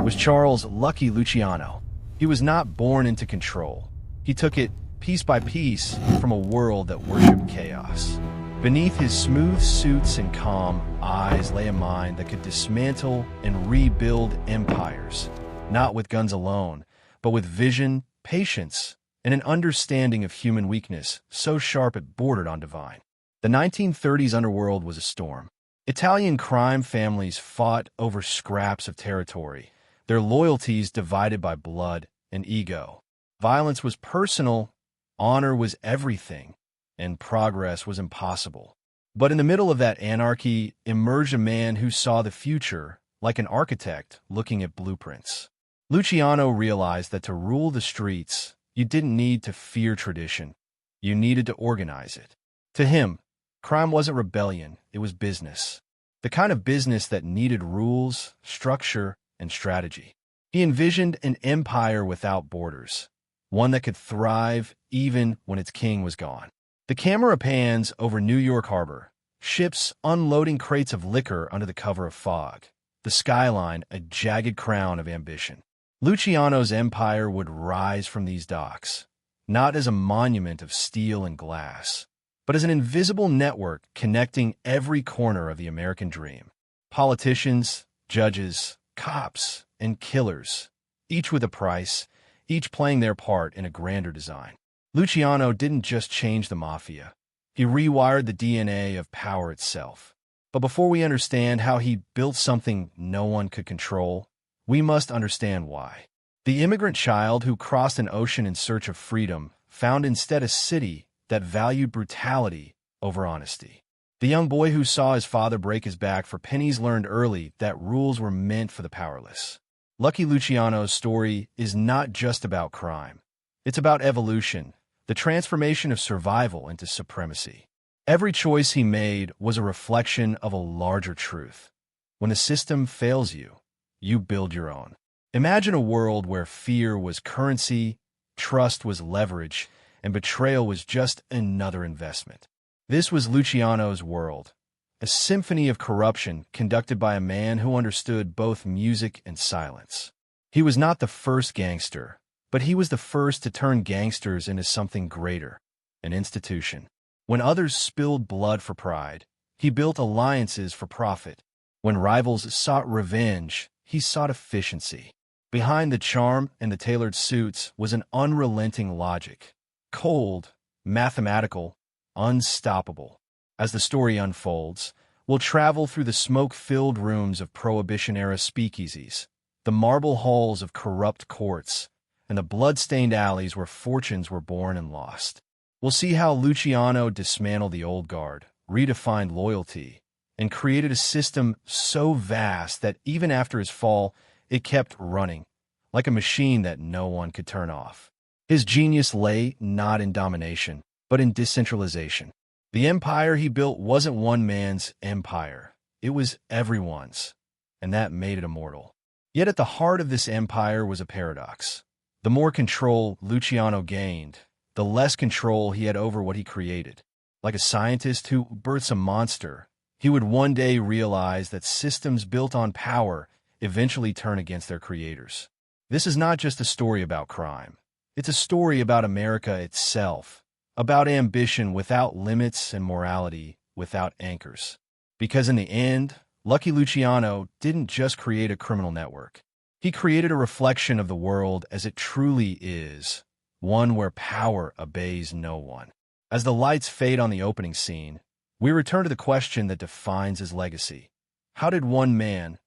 was Charles "Lucky" Luciano. He was not born into control. He took it piece by piece from a world that worshipped chaos. Beneath his smooth suits and calm eyes lay a mind that could dismantle and rebuild empires, not with guns alone, but with vision, patience, and an understanding of human weakness so sharp it bordered on divine. The 1930s underworld was a storm. Italian crime families fought over scraps of territory, their loyalties divided by blood and ego. Violence was personal, honor was everything, and progress was impossible. But in the middle of that anarchy emerged a man who saw the future like an architect looking at blueprints. Luciano realized that to rule the streets, you didn't need to fear tradition. You needed to organize it. To him, crime wasn't rebellion, it was business. The kind of business that needed rules, structure, and strategy. He envisioned an empire without borders, one that could thrive even when its king was gone. The camera pans over New York Harbor, ships unloading crates of liquor under the cover of fog, the skyline a jagged crown of ambition. Luciano's empire would rise from these docks, not as a monument of steel and glass, but as an invisible network connecting every corner of the American dream. Politicians, judges, cops, and killers, each with a price, each playing their part in a grander design. Luciano didn't just change the mafia. He rewired the DNA of power itself. But before we understand how he built something no one could control, we must understand why. The immigrant child who crossed an ocean in search of freedom found instead a city that valued brutality over honesty. The young boy who saw his father break his back for pennies learned early that rules were meant for the powerless. Lucky Luciano's story is not just about crime. It's about evolution, the transformation of survival into supremacy. Every choice he made was a reflection of a larger truth. When the system fails you, you build your own. Imagine a world where fear was currency, trust was leverage, and betrayal was just another investment. This was Luciano's world, a symphony of corruption conducted by a man who understood both music and silence. He was not the first gangster, but he was the first to turn gangsters into something greater, an institution. When others spilled blood for pride, he built alliances for profit. When rivals sought revenge, he sought efficiency. Behind the charm and the tailored suits was an unrelenting logic. Cold, mathematical, unstoppable. As the story unfolds, we'll travel through the smoke-filled rooms of Prohibition-era speakeasies, the marble halls of corrupt courts, and the blood-stained alleys where fortunes were born and lost. We'll see how Luciano dismantled the old guard, redefined loyalty, and created a system so vast that even after his fall, it kept running, like a machine that no one could turn off. His genius lay not in domination, but in decentralization. The empire he built wasn't one man's empire. It was everyone's, and that made it immortal. Yet at the heart of this empire was a paradox. The more control Luciano gained, the less control he had over what he created. Like a scientist who births a monster, he would one day realize that systems built on power eventually turn against their creators. This is not just a story about crime. It's a story about America itself, about ambition without limits and morality without anchors. Because in the end, Lucky Luciano didn't just create a criminal network. He created a reflection of the world as it truly is, one where power obeys no one. As the lights fade on the opening scene, we return to the question that defines his legacy. How did one man,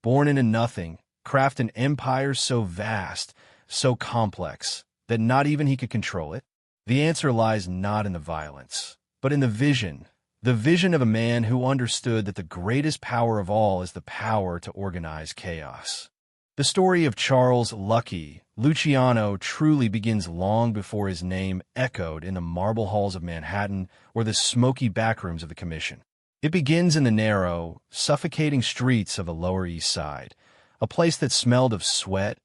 born into nothing, craft an empire so vast, so complex, that not even he could control it? The answer lies not in the violence, but in the vision of a man who understood that the greatest power of all is the power to organize chaos. The story of Charles Lucky Luciano truly begins long before his name echoed in the marble halls of Manhattan or the smoky backrooms of the Commission. It begins in the narrow, suffocating streets of the Lower East Side, a place that smelled of sweat,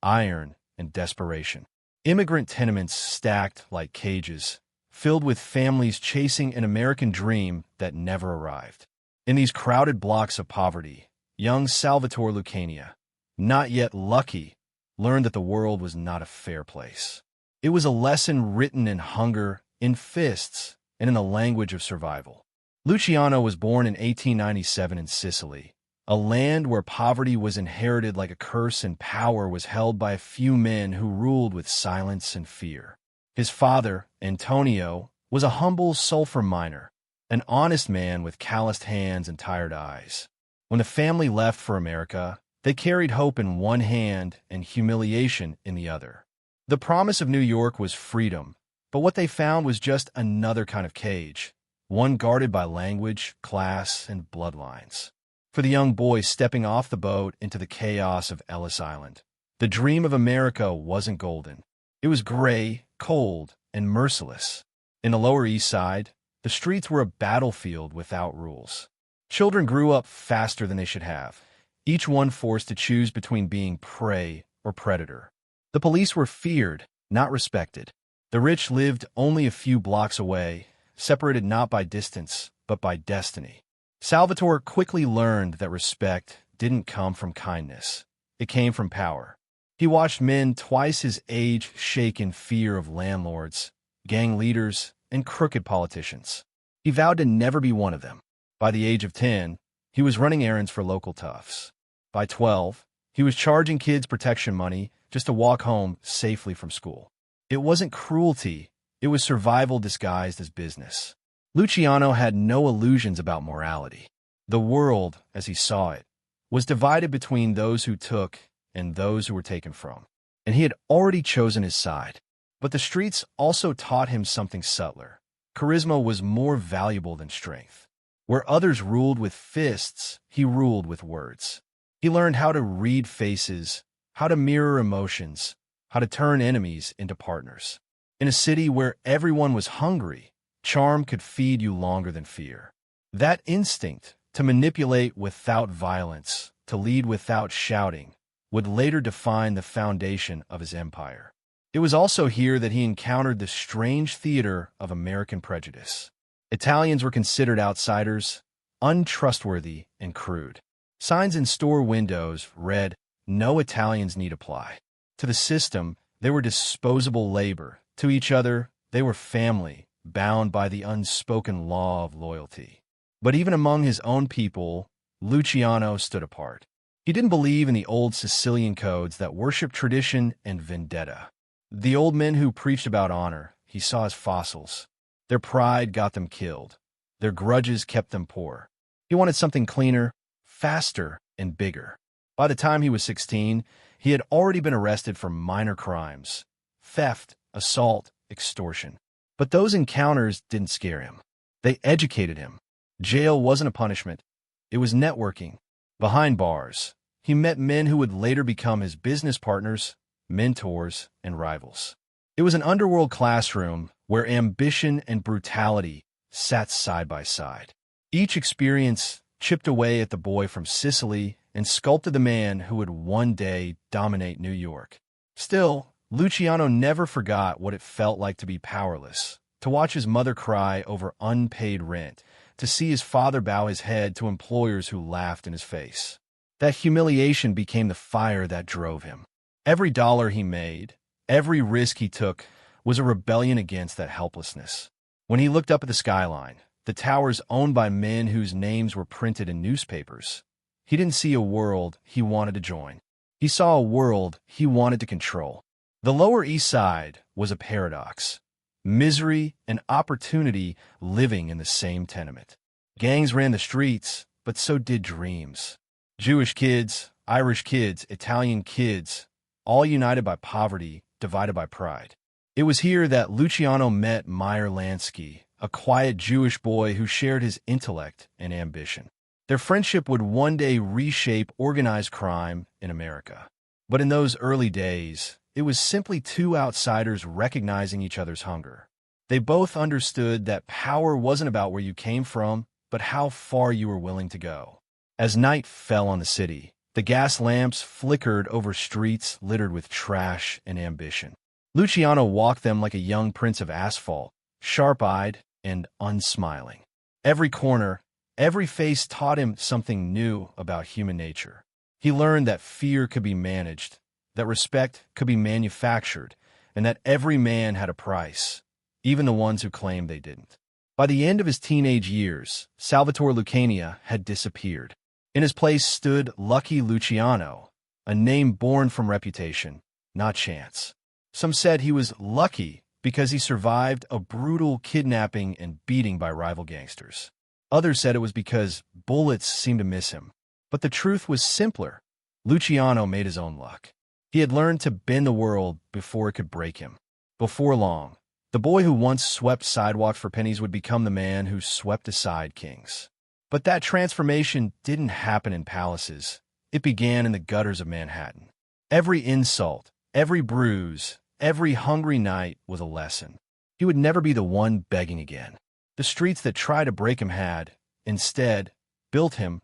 iron, and desperation. Immigrant tenements stacked like cages, filled with families chasing an American dream that never arrived. In these crowded blocks of poverty, young Salvatore Lucania, not yet lucky, learned that the world was not a fair place. It was a lesson written in hunger, in fists, and in the language of survival. Luciano was born in 1897 in Sicily, a land where poverty was inherited like a curse and power was held by a few men who ruled with silence and fear. His father, Antonio, was a humble sulfur miner, an honest man with calloused hands and tired eyes. When the family left for America, they carried hope in one hand and humiliation in the other. The promise of New York was freedom, but what they found was just another kind of cage, one guarded by language, class, and bloodlines. For the young boy stepping off the boat into the chaos of Ellis Island, the dream of America wasn't golden. It was gray, cold, and merciless. In the Lower East Side, the streets were a battlefield without rules. Children grew up faster than they should have, each one forced to choose between being prey or predator. The police were feared, not respected. The rich lived only a few blocks away, separated not by distance, but by destiny. Salvatore quickly learned that respect didn't come from kindness. It came from power. He watched men twice his age shake in fear of landlords, gang leaders, and crooked politicians. He vowed to never be one of them. By the age of 10, he was running errands for local toughs. By 12, he was charging kids protection money just to walk home safely from school. It wasn't cruelty, it was survival disguised as business. Luciano had no illusions about morality. The world, as he saw it, was divided between those who took and those who were taken from, and he had already chosen his side. But the streets also taught him something subtler. Charisma was more valuable than strength. Where others ruled with fists, he ruled with words. He learned how to read faces, how to mirror emotions, how to turn enemies into partners. In a city where everyone was hungry, charm could feed you longer than fear. That instinct, to manipulate without violence, to lead without shouting, would later define the foundation of his empire. It was also here that he encountered the strange theater of American prejudice. Italians were considered outsiders, untrustworthy, and crude. Signs in store windows read, "No Italians need apply." To the system, they were disposable labor. To each other, they were family, bound by the unspoken law of loyalty. But even among his own people, Luciano stood apart. He didn't believe in the old Sicilian codes that worshiped tradition and vendetta. The old men who preached about honor, he saw as fossils. Their pride got them killed. Their grudges kept them poor. He wanted something cleaner, faster, and bigger. By the time he was 16, he had already been arrested for minor crimes: theft, assault, extortion. But those encounters didn't scare him. They educated him. Jail wasn't a punishment. It was networking. Behind bars, he met men who would later become his business partners, mentors, and rivals. It was an underworld classroom where ambition and brutality sat side by side. Each experience chipped away at the boy from Sicily and sculpted the man who would one day dominate New York. Still, Luciano never forgot what it felt like to be powerless, to watch his mother cry over unpaid rent, to see his father bow his head to employers who laughed in his face. That humiliation became the fire that drove him. Every dollar he made, every risk he took, was a rebellion against that helplessness. When he looked up at the skyline, the towers owned by men whose names were printed in newspapers, he didn't see a world he wanted to join. He saw a world he wanted to control. The Lower East Side was a paradox. Misery and opportunity living in the same tenement. Gangs ran the streets, but so did dreams. Jewish kids, Irish kids, Italian kids, all united by poverty, divided by pride. It was here that Luciano met Meyer Lansky, a quiet Jewish boy who shared his intellect and ambition. Their friendship would one day reshape organized crime in America. But in those early days, it was simply two outsiders recognizing each other's hunger. They both understood that power wasn't about where you came from, but how far you were willing to go. As night fell on the city, the gas lamps flickered over streets littered with trash and ambition. Luciano walked them like a young prince of asphalt, sharp-eyed and unsmiling. Every corner, every face taught him something new about human nature. He learned that fear could be managed, that respect could be manufactured, and that every man had a price, even the ones who claimed they didn't. By the end of his teenage years, Salvatore Lucania had disappeared. In his place stood Lucky Luciano, a name born from reputation, not chance. Some said he was lucky because he survived a brutal kidnapping and beating by rival gangsters. Others said it was because bullets seemed to miss him. But the truth was simpler. Luciano made his own luck. He had learned to bend the world before it could break him. Before long, the boy who once swept sidewalks for pennies would become the man who swept aside kings. But that transformation didn't happen in palaces. It began in the gutters of Manhattan. Every insult, every bruise, every hungry night was a lesson. He would never be the one begging again. The streets that tried to break him had, instead, built him,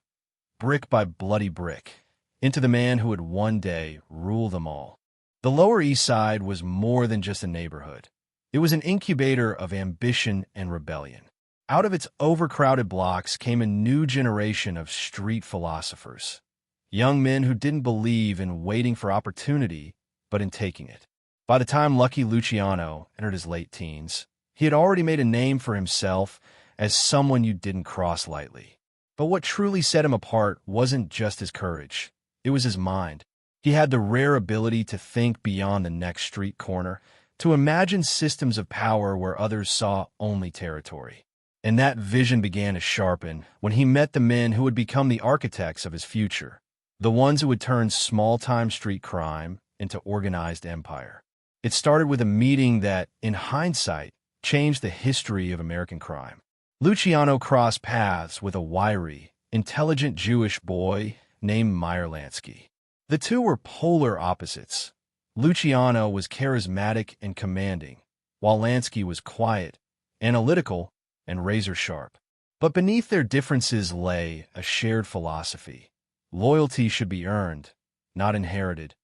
brick by bloody brick, into the man who would one day rule them all. The Lower East Side was more than just a neighborhood. It was an incubator of ambition and rebellion. Out of its overcrowded blocks came a new generation of street philosophers, young men who didn't believe in waiting for opportunity, but in taking it. By the time Lucky Luciano entered his late teens, he had already made a name for himself as someone you didn't cross lightly. But what truly set him apart wasn't just his courage. It was his mind. He had the rare ability to think beyond the next street corner, to imagine systems of power where others saw only territory. And that vision began to sharpen when he met the men who would become the architects of his future, the ones who would turn small-time street crime into organized empire. It started with a meeting that, in hindsight, changed the history of American crime. Luciano crossed paths with a wiry, intelligent Jewish boy named Meyer Lansky. The two were polar opposites. Luciano was charismatic and commanding, while Lansky was quiet, analytical, and razor-sharp. But beneath their differences lay a shared philosophy. Loyalty should be earned, not inherited.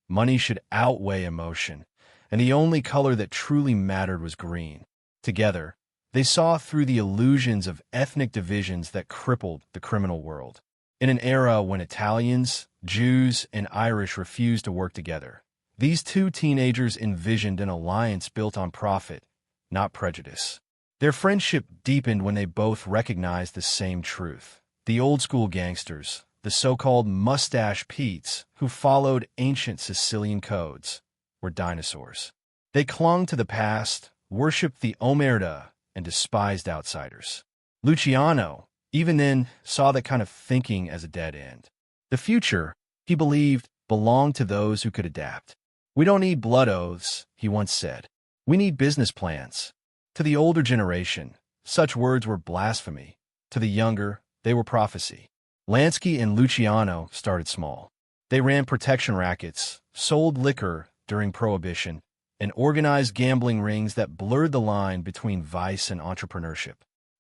Money should outweigh emotion, and the only color that truly mattered was green. Together, they saw through the illusions of ethnic divisions that crippled the criminal world. In an era when Italians, Jews, and Irish refused to work together, these two teenagers envisioned an alliance built on profit, not prejudice. Their friendship deepened when they both recognized the same truth. The old-school gangsters, the so-called mustache Petes, who followed ancient Sicilian codes, were dinosaurs. They clung to the past, worshipped the omerta, and despised outsiders. Luciano, even then, saw that kind of thinking as a dead end. The future, he believed, belonged to those who could adapt. "We don't need blood oaths," he once said. "We need business plans." To the older generation, such words were blasphemy. To the younger, they were prophecy. Lansky and Luciano started small. They ran protection rackets, sold liquor during Prohibition, and organized gambling rings that blurred the line between vice and entrepreneurship.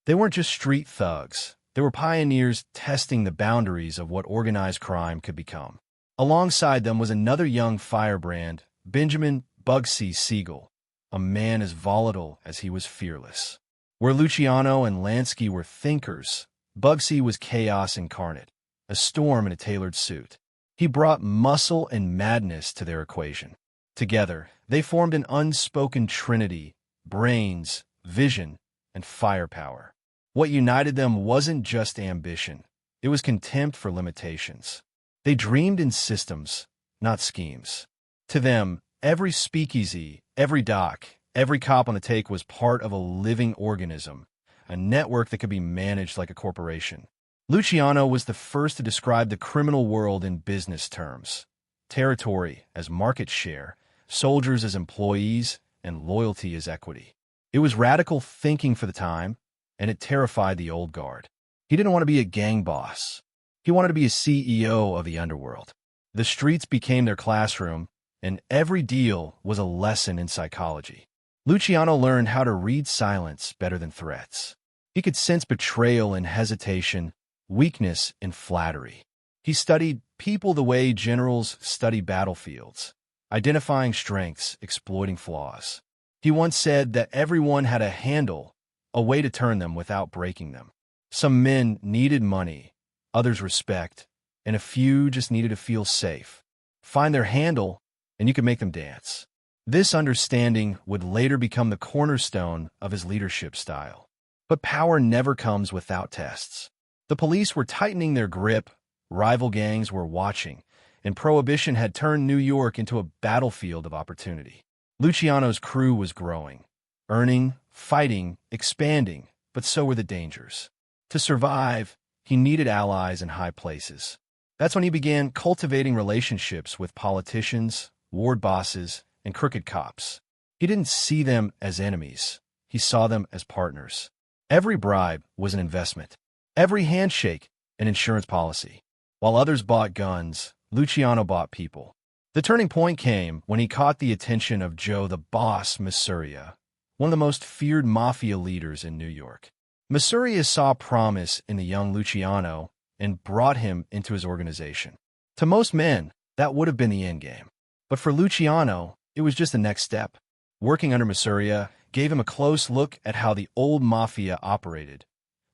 They weren't just street thugs. They were pioneers testing the boundaries of what organized crime could become. Alongside them was another young firebrand, Benjamin Bugsy Siegel, a man as volatile as he was fearless. Where Luciano and Lansky were thinkers, Bugsy was chaos incarnate, a storm in a tailored suit. He brought muscle and madness to their equation. Together, they formed an unspoken trinity: brains, vision, and firepower. What united them wasn't just ambition. It was contempt for limitations. They dreamed in systems, not schemes. To them, every speakeasy, every dock, every cop on the take was part of a living organism, a network that could be managed like a corporation. Luciano was the first to describe the criminal world in business terms: territory as market share, soldiers as employees, and loyalty as equity. It was radical thinking for the time, and it terrified the old guard. He didn't want to be a gang boss. He wanted to be a CEO of the underworld. The streets became their classroom, and every deal was a lesson in psychology. Luciano learned how to read silence better than threats. He could sense betrayal in hesitation, weakness in flattery. He studied people the way generals study battlefields, identifying strengths, exploiting flaws. He once said that everyone had a handle, a way to turn them without breaking them. Some men needed money, others respect, and a few just needed to feel safe. Find their handle, and you could make them dance. This understanding would later become the cornerstone of his leadership style. But power never comes without tests. The police were tightening their grip, rival gangs were watching, and Prohibition had turned New York into a battlefield of opportunity. Luciano's crew was growing, earning, fighting, expanding, but so were the dangers. To survive, he needed allies in high places. That's when he began cultivating relationships with politicians, ward bosses, and crooked cops. He didn't see them as enemies. He saw them as partners. Every bribe was an investment. Every handshake, an insurance policy. While others bought guns, Luciano bought people. The turning point came when he caught the attention of Joe the Boss Masuria, one of the most feared mafia leaders in New York. Masuria saw promise in the young Luciano and brought him into his organization. To most men, that would have been the endgame. But for Luciano, it was just the next step. Working under Masuria gave him a close look at how the old mafia operated.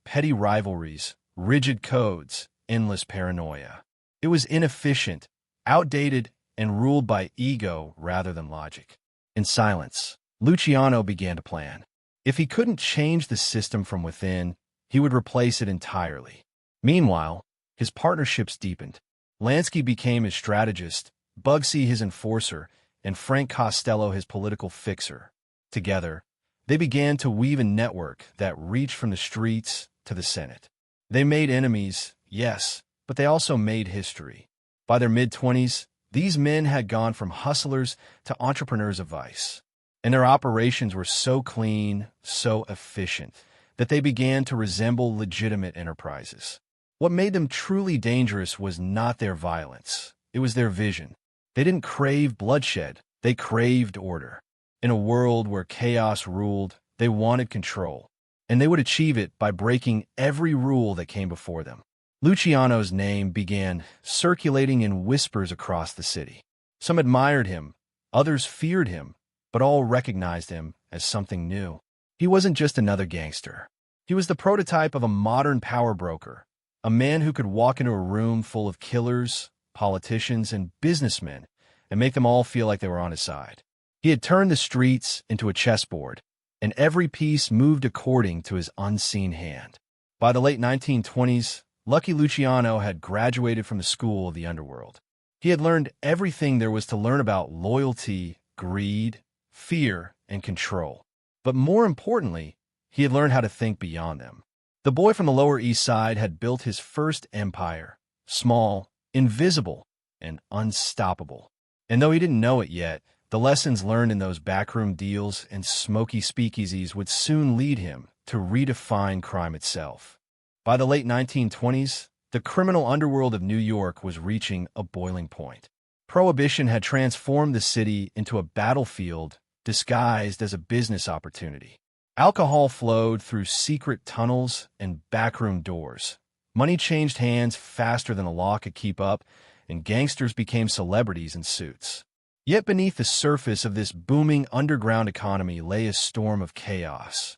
Petty rivalries, rigid codes, endless paranoia. It was inefficient, outdated, and ruled by ego rather than logic. In silence, Luciano began to plan. If he couldn't change the system from within, he would replace it entirely. Meanwhile, his partnerships deepened. Lansky became his strategist, Bugsy his enforcer, and Frank Costello his political fixer. Together, they began to weave a network that reached from the streets to the Senate. They made enemies, yes, but they also made history. By their mid-20s, these men had gone from hustlers to entrepreneurs of vice, and their operations were so clean, so efficient, that they began to resemble legitimate enterprises. What made them truly dangerous was not their violence, it was their vision. They didn't crave bloodshed, they craved order. In a world where chaos ruled, they wanted control, and they would achieve it by breaking every rule that came before them. Luciano's name began circulating in whispers across the city. Some admired him, others feared him, but all recognized him as something new. He wasn't just another gangster. He was the prototype of a modern power broker, a man who could walk into a room full of killers, politicians, and businessmen and make them all feel like they were on his side. He had turned the streets into a chessboard, and every piece moved according to his unseen hand. By the late 1920s, Lucky Luciano had graduated from the school of the underworld. He had learned everything there was to learn about loyalty, greed, fear, and control. But more importantly, he had learned how to think beyond them. The boy from the Lower East Side had built his first empire, small, invisible, and unstoppable. And though he didn't know it yet, the lessons learned in those backroom deals and smoky speakeasies would soon lead him to redefine crime itself. By the late 1920s, the criminal underworld of New York was reaching a boiling point. Prohibition had transformed the city into a battlefield disguised as a business opportunity. Alcohol flowed through secret tunnels and backroom doors. Money changed hands faster than the law could keep up, and gangsters became celebrities in suits. Yet beneath the surface of this booming underground economy lay a storm of chaos.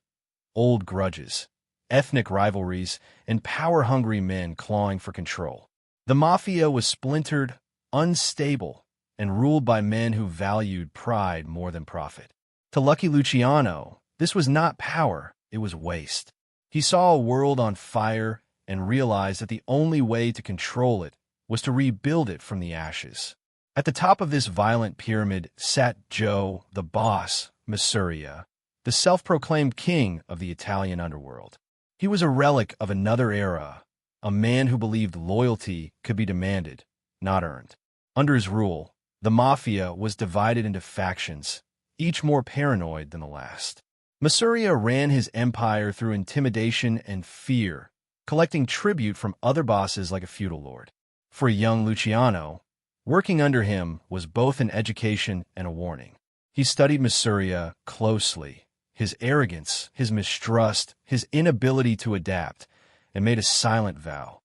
Old grudges, ethnic rivalries, and power-hungry men clawing for control. The mafia was splintered, unstable, and ruled by men who valued pride more than profit. To Lucky Luciano, this was not power, it was waste. He saw a world on fire and realized that the only way to control it was to rebuild it from the ashes. At the top of this violent pyramid sat Joe, the Boss Masuria, the self-proclaimed king of the Italian underworld. He was a relic of another era, a man who believed loyalty could be demanded, not earned. Under his rule, the mafia was divided into factions, each more paranoid than the last. Masuria ran his empire through intimidation and fear, collecting tribute from other bosses like a feudal lord. For a young Luciano, working under him was both an education and a warning. He studied Masuria closely, his arrogance, his mistrust, his inability to adapt, and made a silent vow: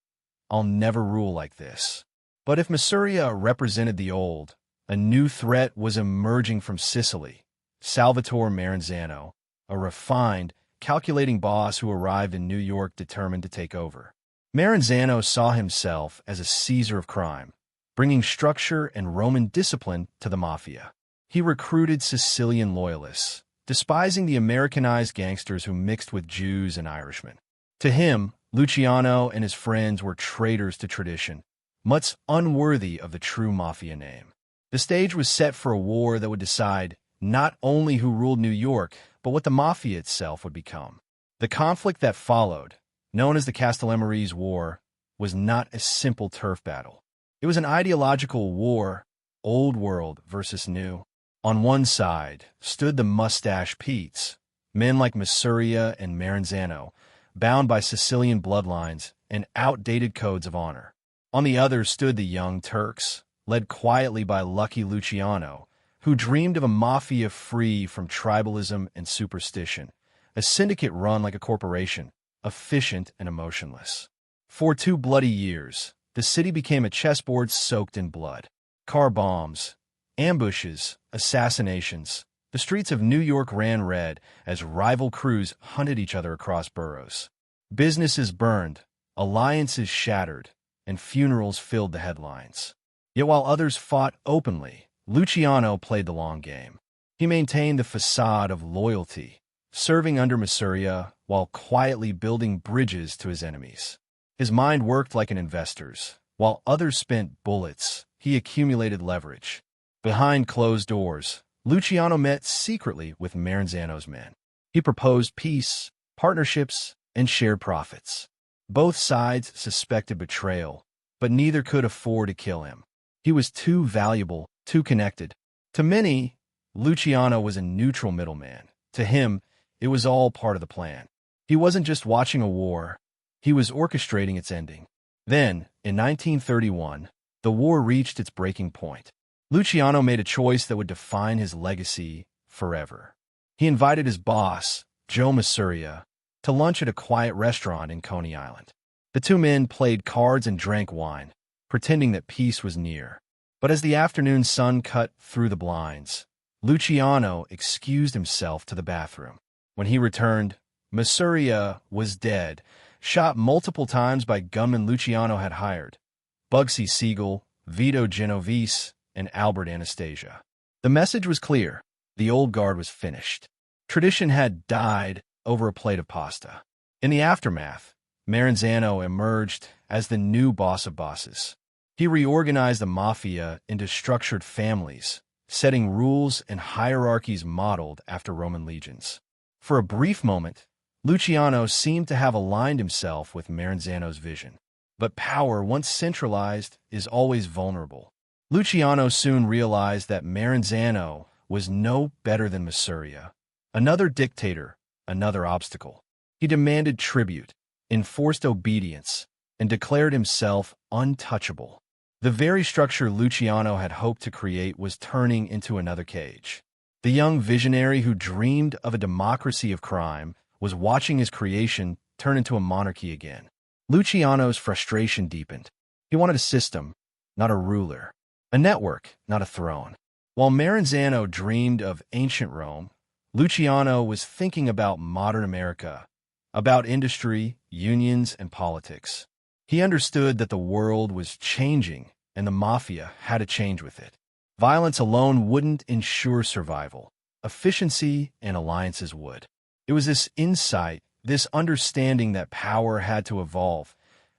I'll never rule like this. But if Masuria represented the old, a new threat was emerging from Sicily: Salvatore Maranzano, a refined, calculating boss who arrived in New York determined to take over. Maranzano saw himself as a Caesar of crime, bringing structure and Roman discipline to the mafia. He recruited Sicilian loyalists, despising the Americanized gangsters who mixed with Jews and Irishmen. To him, Luciano and his friends were traitors to tradition, much unworthy of the true mafia name. The stage was set for a war that would decide not only who ruled New York, but what the mafia itself would become. The conflict that followed, known as the Castellammarese War, was not a simple turf battle. It was an ideological war, old world versus new. On one side stood the mustache Petes, men like Masuria and Maranzano, bound by Sicilian bloodlines and outdated codes of honor. On the other stood the Young Turks, led quietly by Lucky Luciano, who dreamed of a mafia free from tribalism and superstition, a syndicate run like a corporation, efficient and emotionless. For 2 bloody years, the city became a chessboard soaked in blood. Car bombs, ambushes, assassinations. The streets of New York ran red as rival crews hunted each other across boroughs. Businesses burned, alliances shattered, and funerals filled the headlines. Yet while others fought openly, Luciano played the long game. He maintained the facade of loyalty, serving under Masuria while quietly building bridges to his enemies. His mind worked like an investor's. While others spent bullets, he accumulated leverage. Behind closed doors, Luciano met secretly with Maranzano's men. He proposed peace, partnerships, and shared profits. Both sides suspected betrayal, but neither could afford to kill him. He was too valuable, too connected. To many, Luciano was a neutral middleman. To him, it was all part of the plan. He wasn't just watching a war, he was orchestrating its ending. Then, in 1931, the war reached its breaking point. Luciano made a choice that would define his legacy forever. He invited his boss, Joe Masuria, to lunch at a quiet restaurant in Coney Island. The two men played cards and drank wine, pretending that peace was near. But as the afternoon sun cut through the blinds, Luciano excused himself to the bathroom. When he returned, Masuria was dead, shot multiple times by gunmen Luciano had hired: Bugsy Siegel, Vito Genovese, and Albert Anastasia. The message was clear. The old guard was finished. Tradition had died over a plate of pasta. In the aftermath, Maranzano emerged as the new boss of bosses. He reorganized the mafia into structured families, setting rules and hierarchies modeled after Roman legions. For a brief moment, Luciano seemed to have aligned himself with Maranzano's vision. But power, once centralized, is always vulnerable. Luciano soon realized that Maranzano was no better than Masuria. Another dictator, another obstacle. He demanded tribute, enforced obedience, and declared himself untouchable. The very structure Luciano had hoped to create was turning into another cage. The young visionary who dreamed of a democracy of crime was watching his creation turn into a monarchy again. Luciano's frustration deepened. He wanted a system, not a ruler. A network, not a throne. While Maranzano dreamed of ancient Rome, Luciano was thinking about modern America, about industry, unions, and politics. He understood that the world was changing, and the mafia had to change with it. Violence alone wouldn't ensure survival. Efficiency and alliances would. It was this insight, this understanding that power had to evolve,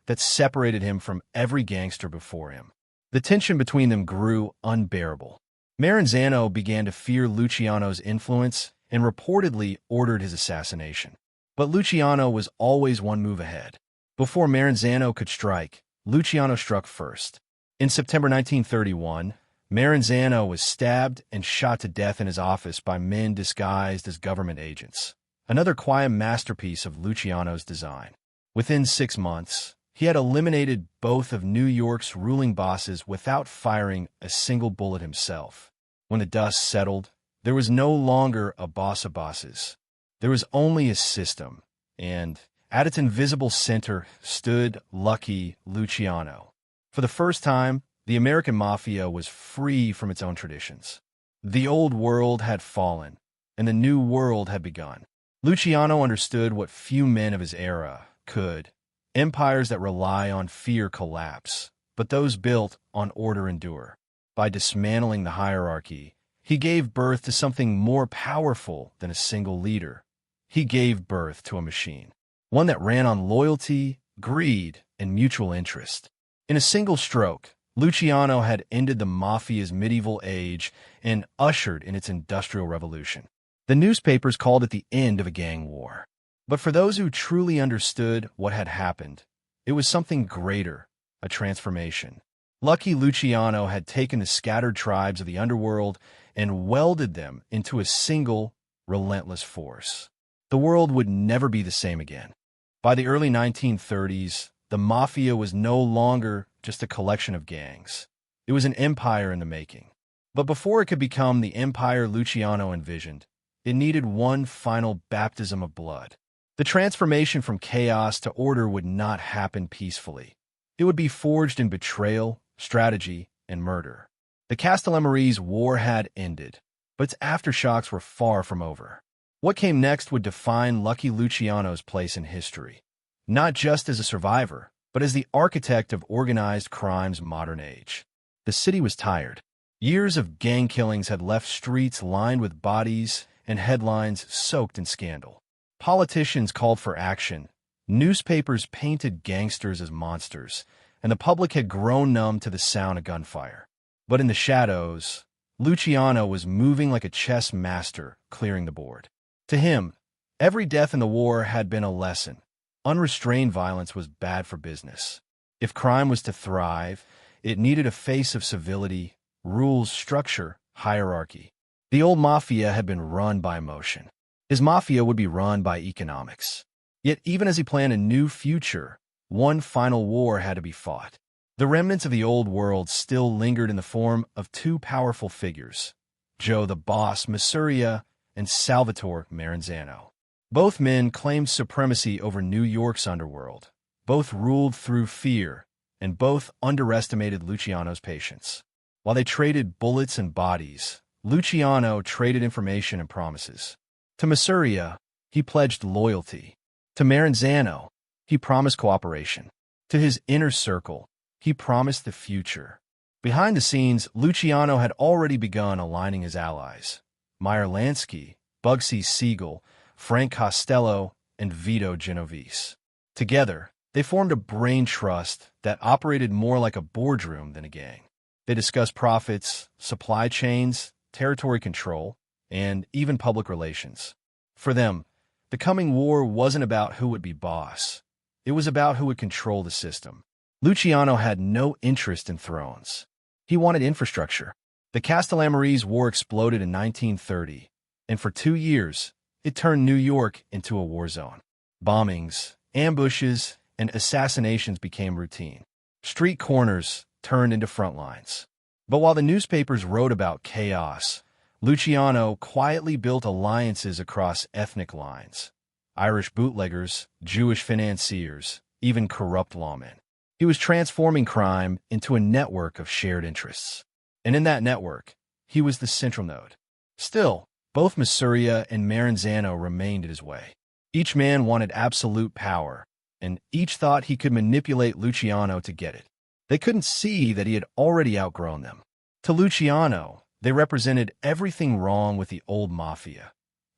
that separated him from every gangster before him. The tension between them grew unbearable. Maranzano began to fear Luciano's influence and reportedly ordered his assassination. But Luciano was always one move ahead. Before Maranzano could strike, Luciano struck first. In September 1931, Maranzano was stabbed and shot to death in his office by men disguised as government agents. Another quiet masterpiece of Luciano's design. Within 6 months, he had eliminated both of New York's ruling bosses without firing a single bullet himself. When the dust settled, there was no longer a boss of bosses. There was only a system, and at its invisible center stood Lucky Luciano. For the first time, the American Mafia was free from its own traditions. The old world had fallen, and the new world had begun. Luciano understood what few men of his era could, Empires that rely on fear collapse, but those built on order endure. By dismantling the hierarchy, he gave birth to something more powerful than a single leader. He gave birth to a machine, one that ran on loyalty, greed, and mutual interest. In a single stroke, Luciano had ended the Mafia's medieval age and ushered in its industrial revolution. The newspapers called it the end of a gang war. But for those who truly understood what had happened, it was something greater, a transformation. Lucky Luciano had taken the scattered tribes of the underworld and welded them into a single, relentless force. The world would never be the same again. By the early 1930s, the Mafia was no longer just a collection of gangs. It was an empire in the making. But before it could become the empire Luciano envisioned, it needed one final baptism of blood. The transformation from chaos to order would not happen peacefully. It would be forged in betrayal, strategy, and murder. The Castellammarese war had ended, but its aftershocks were far from over. What came next would define Lucky Luciano's place in history, not just as a survivor, but as the architect of organized crime's modern age. The city was tired. Years of gang killings had left streets lined with bodies and headlines soaked in scandal. Politicians called for action, newspapers painted gangsters as monsters, and the public had grown numb to the sound of gunfire. But in the shadows, Luciano was moving like a chess master clearing the board. To him, every death in the war had been a lesson. Unrestrained violence was bad for business. If crime was to thrive, it needed a face of civility, rules, structure, hierarchy. The old Mafia had been run by emotion. His Mafia would be run by economics. Yet even as he planned a new future, one final war had to be fought. The remnants of the old world still lingered in the form of two powerful figures, Joe the Boss Masuria and Salvatore Maranzano. Both men claimed supremacy over New York's underworld. Both ruled through fear, and both underestimated Luciano's patience. While they traded bullets and bodies, Luciano traded information and promises. To Masuria, he pledged loyalty. To Maranzano, he promised cooperation. To his inner circle, he promised the future. Behind the scenes, Luciano had already begun aligning his allies. Meyer Lansky, Bugsy Siegel, Frank Costello, and Vito Genovese. Together, they formed a brain trust that operated more like a boardroom than a gang. They discussed profits, supply chains, territory control, and even public relations. For them, the coming war wasn't about who would be boss. It was about who would control the system. Luciano had no interest in thrones. He wanted infrastructure. The Castellammarese War exploded in 1930, and for 2 years, it turned New York into a war zone. Bombings, ambushes, and assassinations became routine. Street corners turned into front lines. But while the newspapers wrote about chaos, Luciano quietly built alliances across ethnic lines. Irish bootleggers, Jewish financiers, even corrupt lawmen. He was transforming crime into a network of shared interests. And in that network, he was the central node. Still, both Masuria and Maranzano remained in his way. Each man wanted absolute power, and each thought he could manipulate Luciano to get it. They couldn't see that he had already outgrown them. To Luciano, they represented everything wrong with the old Mafia: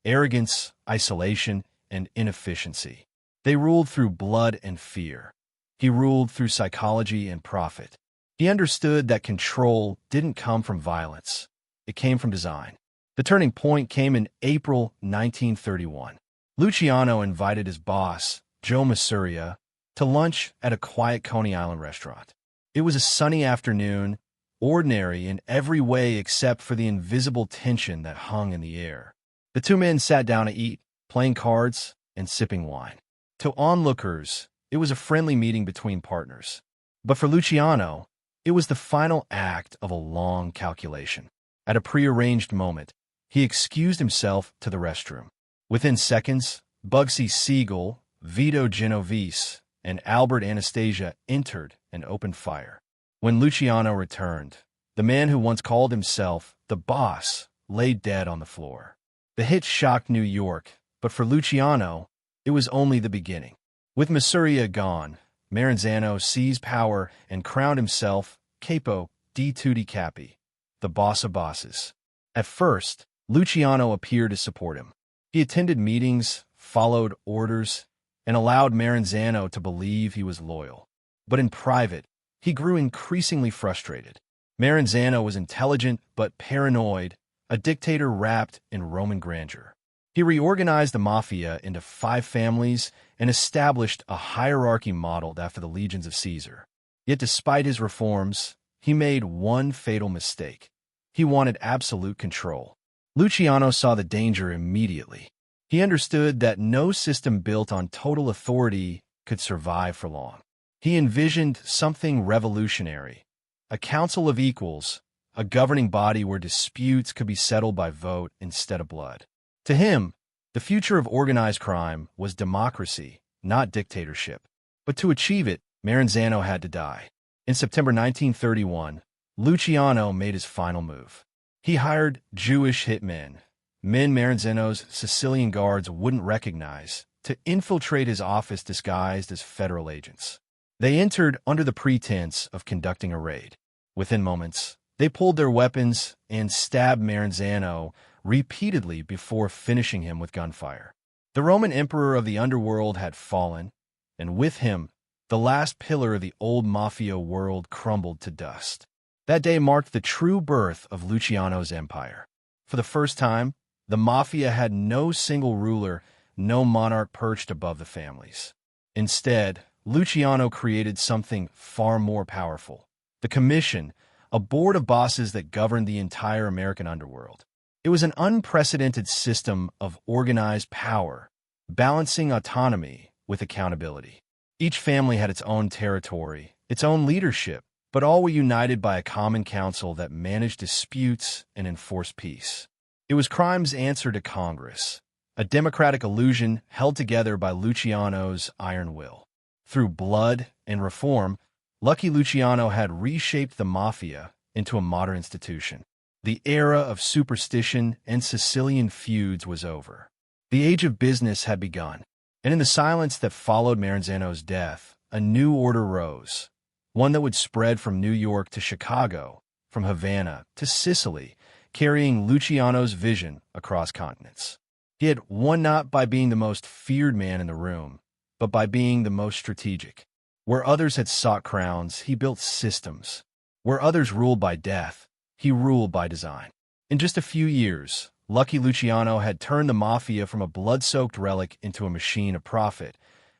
arrogance, isolation, and inefficiency. They ruled through blood and fear. He ruled through psychology and profit. He understood that control didn't come from violence. It came from design. The turning point came in April 1931. Luciano invited his boss, Joe Masuria, to lunch at a quiet Coney Island restaurant. It was a sunny afternoon, ordinary in every way except for the invisible tension that hung in the air. The two men sat down to eat, playing cards and sipping wine. To onlookers, it was a friendly meeting between partners. But for Luciano, it was the final act of a long calculation. At a prearranged moment, he excused himself to the restroom. Within seconds, Bugsy Siegel, Vito Genovese, and Albert Anastasia entered and opened fire. When Luciano returned, the man who once called himself the boss lay dead on the floor. The hit shocked New York, but for Luciano, it was only the beginning. With Masuria gone, Maranzano seized power and crowned himself Capo di tutti capi, the boss of bosses. At first, Luciano appeared to support him. He attended meetings, followed orders, and allowed Maranzano to believe he was loyal. But in private, he grew increasingly frustrated. Maranzano was intelligent but paranoid, a dictator wrapped in Roman grandeur. He reorganized the mafia into 5 families and established a hierarchy modeled after the legions of Caesar. Yet despite his reforms, he made one fatal mistake. He wanted absolute control. Luciano saw the danger immediately. He understood that no system built on total authority could survive for long. He envisioned something revolutionary, a council of equals, a governing body where disputes could be settled by vote instead of blood. To him, the future of organized crime was democracy, not dictatorship. But to achieve it, Maranzano had to die. In September 1931, Luciano made his final move. He hired Jewish hitmen, men Maranzano's Sicilian guards wouldn't recognize, to infiltrate his office disguised as federal agents. They entered under the pretense of conducting a raid. Within moments, they pulled their weapons and stabbed Maranzano repeatedly before finishing him with gunfire. The Roman emperor of the underworld had fallen, and with him, the last pillar of the old mafia world crumbled to dust. That day marked the true birth of Luciano's empire. For the first time, the mafia had no single ruler, no monarch perched above the families. Instead, Luciano created something far more powerful: the Commission, a board of bosses that governed the entire American underworld. It was an unprecedented system of organized power, balancing autonomy with accountability. Each family had its own territory, its own leadership, but all were united by a common council that managed disputes and enforced peace. It was crime's answer to Congress, a democratic illusion held together by Luciano's iron will. Through blood and reform, Lucky Luciano had reshaped the mafia into a modern institution. The era of superstition and Sicilian feuds was over. The age of business had begun, and in the silence that followed Maranzano's death, a new order rose, one that would spread from New York to Chicago, from Havana to Sicily, carrying Luciano's vision across continents. He had won not by being the most feared man in the room, but by being the most strategic. Where others had sought crowns, he built systems. Where others ruled by death, he ruled by design. In just a few years, Lucky Luciano had turned the mafia from a blood-soaked relic into a machine of profit,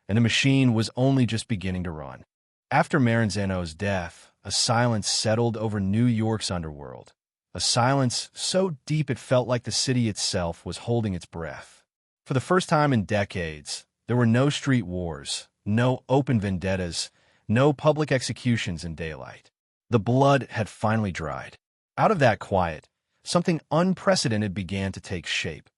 and the machine was only just beginning to run. After Maranzano's death, a silence settled over New York's underworld, a silence so deep it felt like the city itself was holding its breath. For the first time in decades, there were no street wars, no open vendettas, no public executions in daylight. The blood had finally dried. Out of that quiet, something unprecedented began to take shape: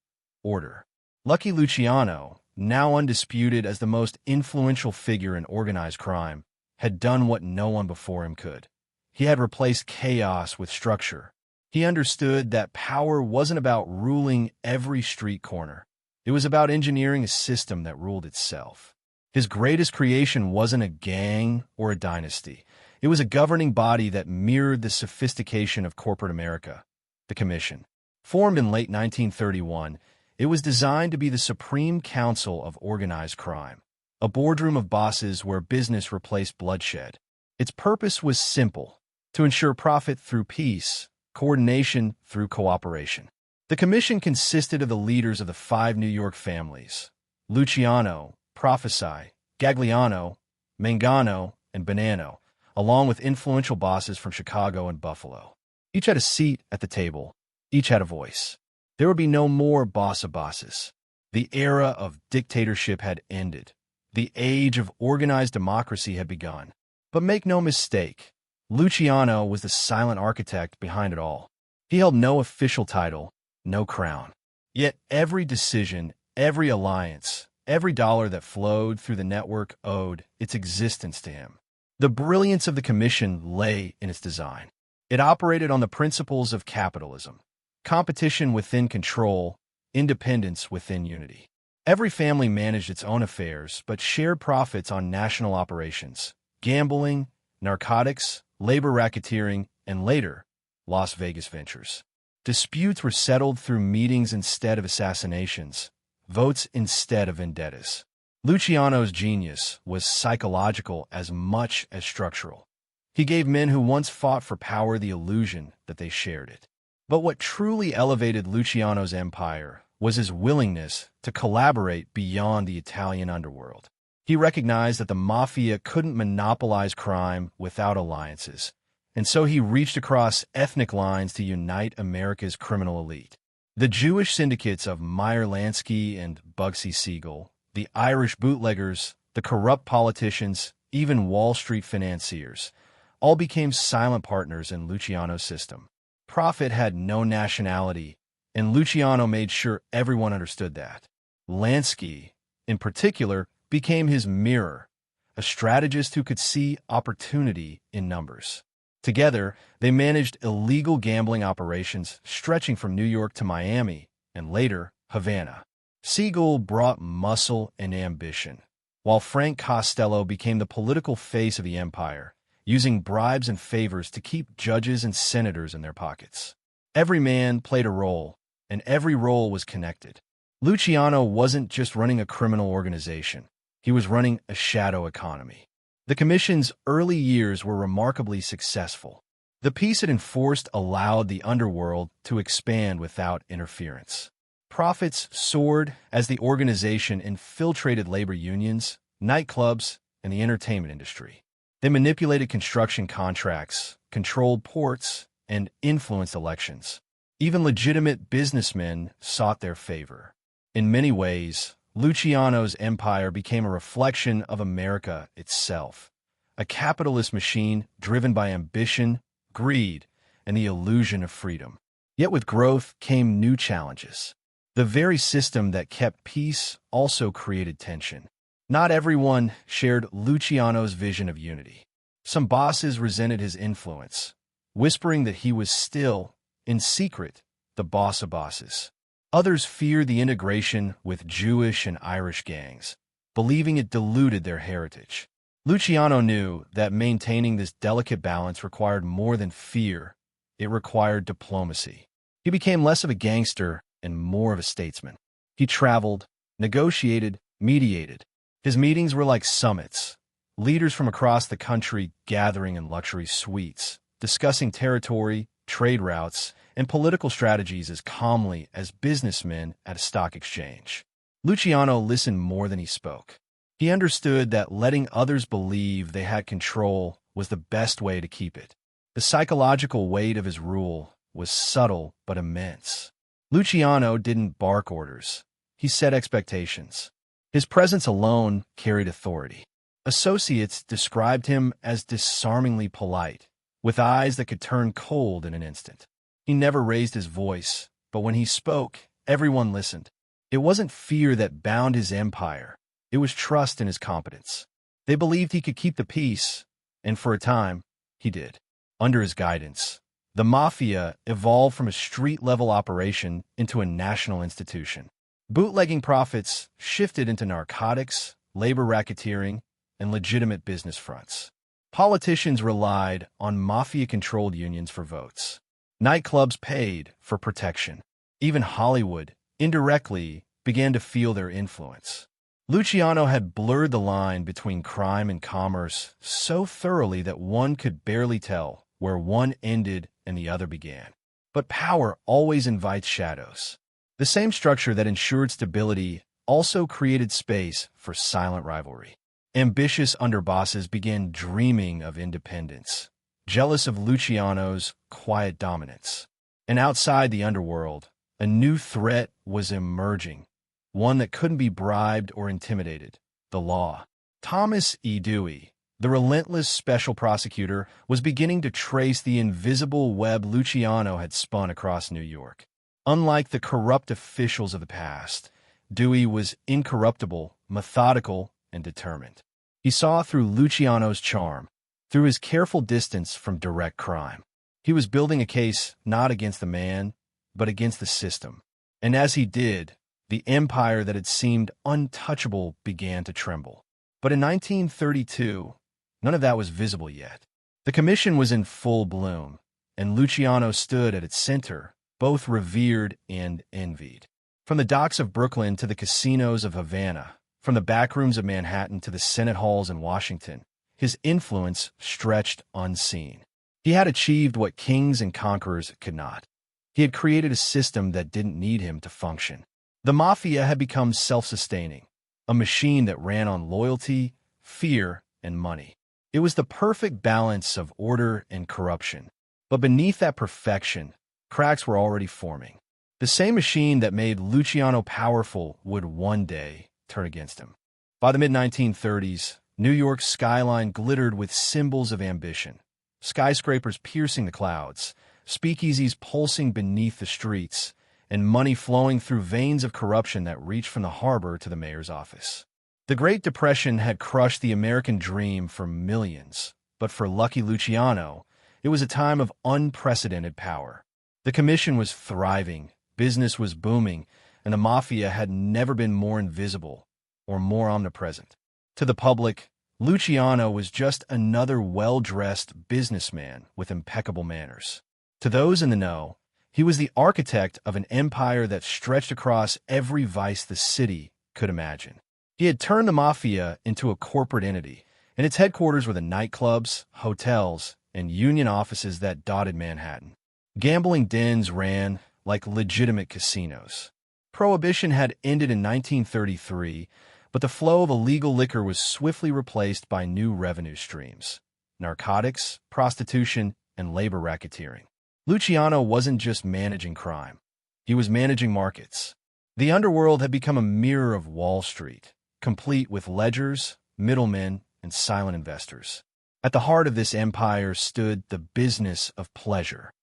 order. Lucky Luciano, now undisputed as the most influential figure in organized crime, had done what no one before him could. He had replaced chaos with structure. He understood that power wasn't about ruling every street corner. It was about engineering a system that ruled itself. His greatest creation wasn't a gang or a dynasty. It was a governing body that mirrored the sophistication of corporate America, the Commission. Formed in late 1931, it was designed to be the supreme council of organized crime, a boardroom of bosses where business replaced bloodshed. Its purpose was simple: to ensure profit through peace, coordination through cooperation. The Commission consisted of the leaders of the 5 New York families: Luciano, Prophesy, Gagliano, Mangano, and Bonanno, along with influential bosses from Chicago and Buffalo. Each had a seat at the table. Each had a voice. There would be no more boss of bosses. The era of dictatorship had ended. The age of organized democracy had begun. But make no mistake, Luciano was the silent architect behind it all. He held no official title, no crown. Yet every decision, every alliance, every dollar that flowed through the network owed its existence to him. The brilliance of the Commission lay in its design. It operated on the principles of capitalism: competition within control, independence within unity. Every family managed its own affairs but shared profits on national operations, gambling, narcotics, labor racketeering, and later, Las Vegas ventures. Disputes were settled through meetings instead of assassinations, votes instead of vendettas. Luciano's genius was psychological as much as structural. He gave men who once fought for power the illusion that they shared it. But what truly elevated Luciano's empire was his willingness to collaborate beyond the Italian underworld. He recognized that the mafia couldn't monopolize crime without alliances, and so he reached across ethnic lines to unite America's criminal elite. The Jewish syndicates of Meyer Lansky and Bugsy Siegel, the Irish bootleggers, the corrupt politicians, even Wall Street financiers, all became silent partners in Luciano's system. Profit had no nationality, and Luciano made sure everyone understood that. Lansky, in particular, became his mirror, a strategist who could see opportunity in numbers. Together, they managed illegal gambling operations stretching from New York to Miami and later Havana. Siegel brought muscle and ambition, while Frank Costello became the political face of the empire, using bribes and favors to keep judges and senators in their pockets. Every man played a role, and every role was connected. Luciano wasn't just running a criminal organization. He was running a shadow economy. The Commission's early years were remarkably successful. The peace it enforced allowed the underworld to expand without interference. Profits soared as the organization infiltrated labor unions, nightclubs, and the entertainment industry. They manipulated construction contracts, controlled ports, and influenced elections. Even legitimate businessmen sought their favor. In many ways, Luciano's empire became a reflection of America itself, a capitalist machine driven by ambition, greed, and the illusion of freedom. Yet with growth came new challenges. The very system that kept peace also created tension. Not everyone shared Luciano's vision of unity. Some bosses resented his influence, whispering that he was still, in secret, the boss of bosses. Others feared the integration with Jewish and Irish gangs, believing it diluted their heritage. Luciano knew that maintaining this delicate balance required more than fear. It required diplomacy. He became less of a gangster and more of a statesman. He traveled, negotiated, mediated. His meetings were like summits, leaders from across the country gathering in luxury suites, discussing territory, trade routes, and political strategies as calmly as businessmen at a stock exchange. Luciano listened more than he spoke. He understood that letting others believe they had control was the best way to keep it. The psychological weight of his rule was subtle but immense. Luciano didn't bark orders. He set expectations. His presence alone carried authority. Associates described him as disarmingly polite, with eyes that could turn cold in an instant. He never raised his voice, but when he spoke, everyone listened. It wasn't fear that bound his empire. It was trust in his competence. They believed he could keep the peace, and for a time, he did. Under his guidance, the Mafia evolved from a street-level operation into a national institution. Bootlegging profits shifted into narcotics, labor racketeering, and legitimate business fronts. Politicians relied on Mafia-controlled unions for votes. Nightclubs paid for protection. Even Hollywood, indirectly, began to feel their influence. Luciano had blurred the line between crime and commerce so thoroughly that one could barely tell where one ended and the other began. But power always invites shadows. The same structure that ensured stability also created space for silent rivalry. Ambitious underbosses began dreaming of independence, jealous of Luciano's quiet dominance. And outside the underworld, a new threat was emerging, one that couldn't be bribed or intimidated: the law. Thomas E. Dewey, the relentless special prosecutor, was beginning to trace the invisible web Luciano had spun across New York. Unlike the corrupt officials of the past, Dewey was incorruptible, methodical, and determined. He saw through Luciano's charm, through his careful distance from direct crime. He was building a case not against the man, but against the system. And as he did, The empire that had seemed untouchable began to tremble. But in 1932, none of that was visible yet. The Commission was in full bloom, and Luciano stood at its center, both revered and envied. From the docks of Brooklyn to the casinos of Havana, from the backrooms of Manhattan to the Senate halls in Washington, his influence stretched unseen. He had achieved what kings and conquerors could not. He had created a system that didn't need him to function. The Mafia had become self-sustaining, a machine that ran on loyalty, fear, and money. It was the perfect balance of order and corruption. But beneath that perfection, cracks were already forming. The same machine that made Luciano powerful would one day turn against him. By the mid-1930s, New York's skyline glittered with symbols of ambition. Skyscrapers piercing the clouds, speakeasies pulsing beneath the streets, and money flowing through veins of corruption that reached from the harbor to the mayor's office. The Great Depression had crushed the American dream for millions, but for lucky Luciano, it was a time of unprecedented power. The Commission was thriving, business was booming, and the Mafia had never been more invisible or more omnipresent. To the public, Luciano was just another well-dressed businessman with impeccable manners. To those in the know, he was the architect of an empire that stretched across every vice the city could imagine. He had turned the Mafia into a corporate entity, and its headquarters were the nightclubs, hotels, and union offices that dotted Manhattan. Gambling dens ran like legitimate casinos. Prohibition had ended in 1933, but the flow of illegal liquor was swiftly replaced by new revenue streams: narcotics, prostitution, and labor racketeering. Luciano wasn't just managing crime. He was managing markets. The underworld had become a mirror of Wall Street, complete with ledgers, middlemen, and silent investors. At the heart of this empire stood the business of pleasure.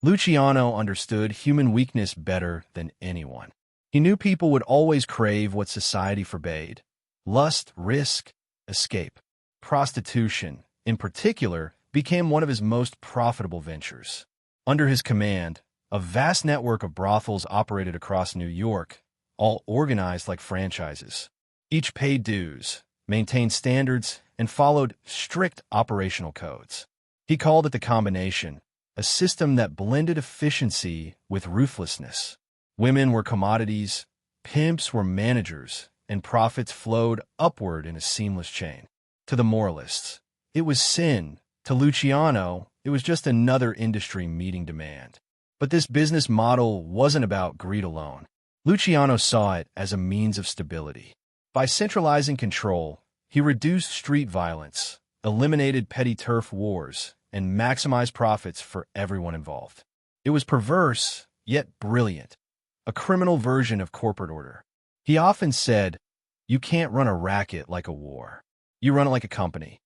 Luciano understood human weakness better than anyone. He knew people would always crave what society forbade: lust, risk, escape. Prostitution, in particular, became one of his most profitable ventures. Under his command, a vast network of brothels operated across New York, all organized like franchises. Each paid dues, maintained standards, and followed strict operational codes. He called it the combination, a system that blended efficiency with ruthlessness. Women were commodities, pimps were managers, and profits flowed upward in a seamless chain. To the moralists, it was sin. To Luciano, it was just another industry meeting demand. But this business model wasn't about greed alone. Luciano saw it as a means of stability. By centralizing control, he reduced street violence, eliminated petty turf wars, and maximized profits for everyone involved. It was perverse, yet brilliant, a criminal version of corporate order. He often said, "You can't run a racket like a war. You run it like a company."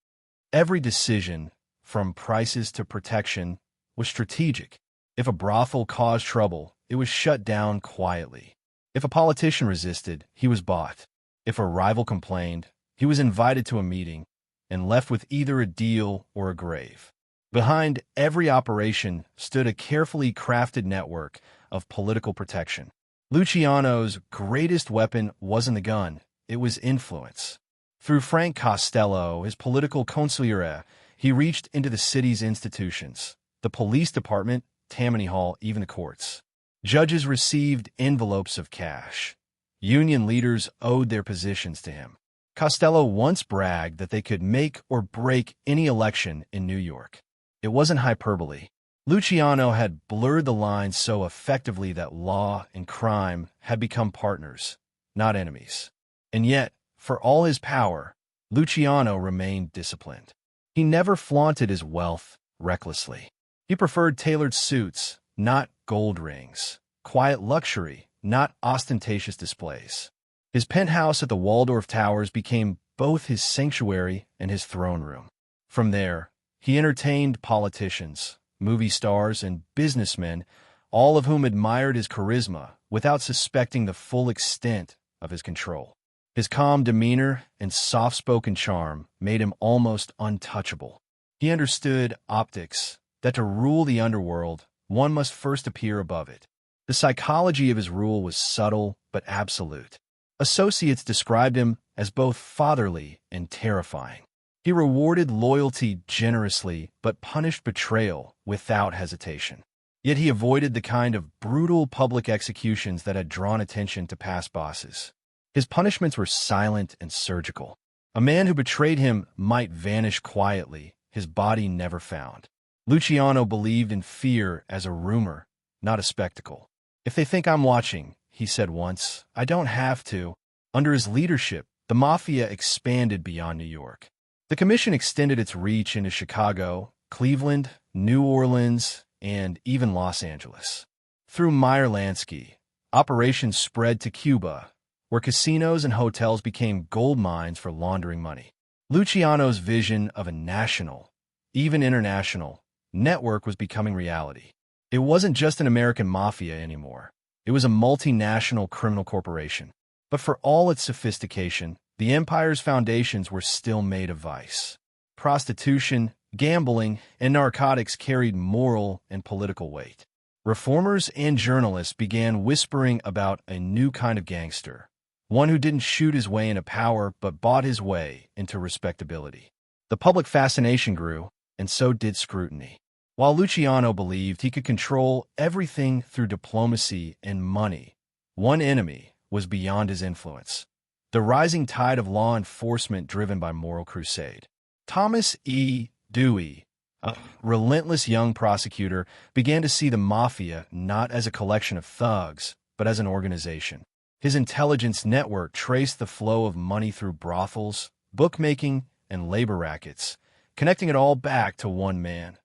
Every decision, from prices to protection, was strategic. If a brothel caused trouble, it was shut down quietly. If a politician resisted, he was bought. If a rival complained, he was invited to a meeting and left with either a deal or a grave. Behind every operation stood a carefully crafted network of political protection. Luciano's greatest weapon wasn't the gun, it was influence. Through Frank Costello, his political consigliere, he reached into the city's institutions: the police department, Tammany Hall, even the courts. Judges received envelopes of cash. Union leaders owed their positions to him. Costello once bragged that they could make or break any election in New York. It wasn't hyperbole. Luciano had blurred the lines so effectively that law and crime had become partners, not enemies. And yet, for all his power, Luciano remained disciplined. He never flaunted his wealth recklessly. He preferred tailored suits, not gold rings; quiet luxury, not ostentatious displays. His penthouse at the Waldorf Towers became both his sanctuary and his throne room. From there, he entertained politicians, movie stars, and businessmen, all of whom admired his charisma without suspecting the full extent of his control. His calm demeanor and soft-spoken charm made him almost untouchable. He understood optics, that to rule the underworld, one must first appear above it. The psychology of his rule was subtle but absolute. Associates described him as both fatherly and terrifying. He rewarded loyalty generously but punished betrayal without hesitation. Yet he avoided the kind of brutal public executions that had drawn attention to past bosses. His punishments were silent and surgical. A man who betrayed him might vanish quietly, his body never found. Luciano believed in fear as a rumor, not a spectacle. "If they think I'm watching," he said once, "I don't have to." Under his leadership, the Mafia expanded beyond New York. The Commission extended its reach into Chicago, Cleveland, New Orleans, and even Los Angeles. Through Meyer Lansky, operations spread to Cuba, where casinos and hotels became gold mines for laundering money. Luciano's vision of a national, even international, network was becoming reality. It wasn't just an American Mafia anymore. It was a multinational criminal corporation. But for all its sophistication, the empire's foundations were still made of vice. Prostitution, gambling, and narcotics carried moral and political weight. Reformers and journalists began whispering about a new kind of gangster, one who didn't shoot his way into power but bought his way into respectability. The public fascination grew, and so did scrutiny. While Luciano believed he could control everything through diplomacy and money, one enemy was beyond his influence: the rising tide of law enforcement driven by moral crusade. Thomas E. Dewey, a relentless young prosecutor, began to see the Mafia not as a collection of thugs, but as an organization. His intelligence network traced the flow of money through brothels, bookmaking, and labor rackets, connecting it all back to one man: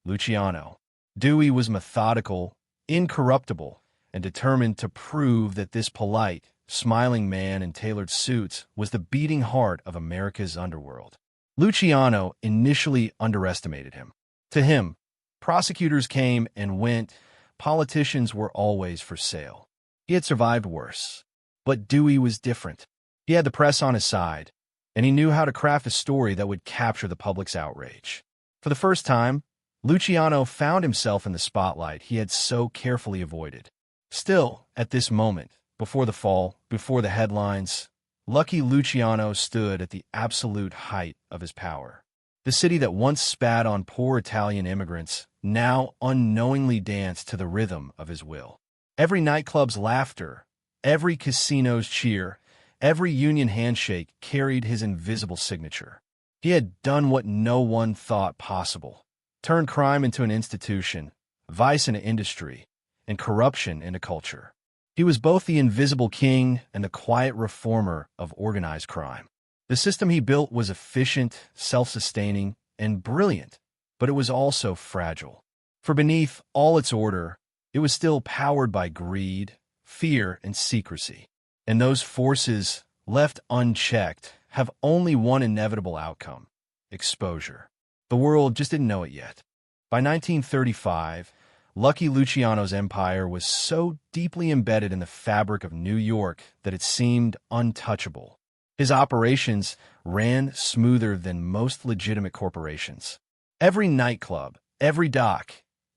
Luciano. Dewey was methodical, incorruptible, and determined to prove that this polite, smiling man in tailored suits was the beating heart of America's underworld. Luciano initially underestimated him. To him, prosecutors came and went, politicians were always for sale. He had survived worse. But Dewey was different. He had the press on his side, and he knew how to craft a story that would capture the public's outrage. For the first time, Luciano found himself in the spotlight he had so carefully avoided. Still, at this moment, before the fall, before the headlines, lucky Luciano stood at the absolute height of his power. The city that once spat on poor Italian immigrants now unknowingly danced to the rhythm of his will. Every nightclub's laughter, every casino's cheer, every union handshake carried his invisible signature. He had done what no one thought possible: turned crime into an institution, vice into industry, and corruption into culture. He was both the invisible king and the quiet reformer of organized crime. The system he built was efficient, self-sustaining, and brilliant, but it was also fragile. For beneath all its order, it was still powered by greed, fear, and secrecy. And those forces, left unchecked, have only one inevitable outcome: exposure. The world just didn't know it yet. By 1935, Lucky Luciano's empire was so deeply embedded in the fabric of New York that it seemed untouchable. His operations ran smoother than most legitimate corporations. Every nightclub, every dock,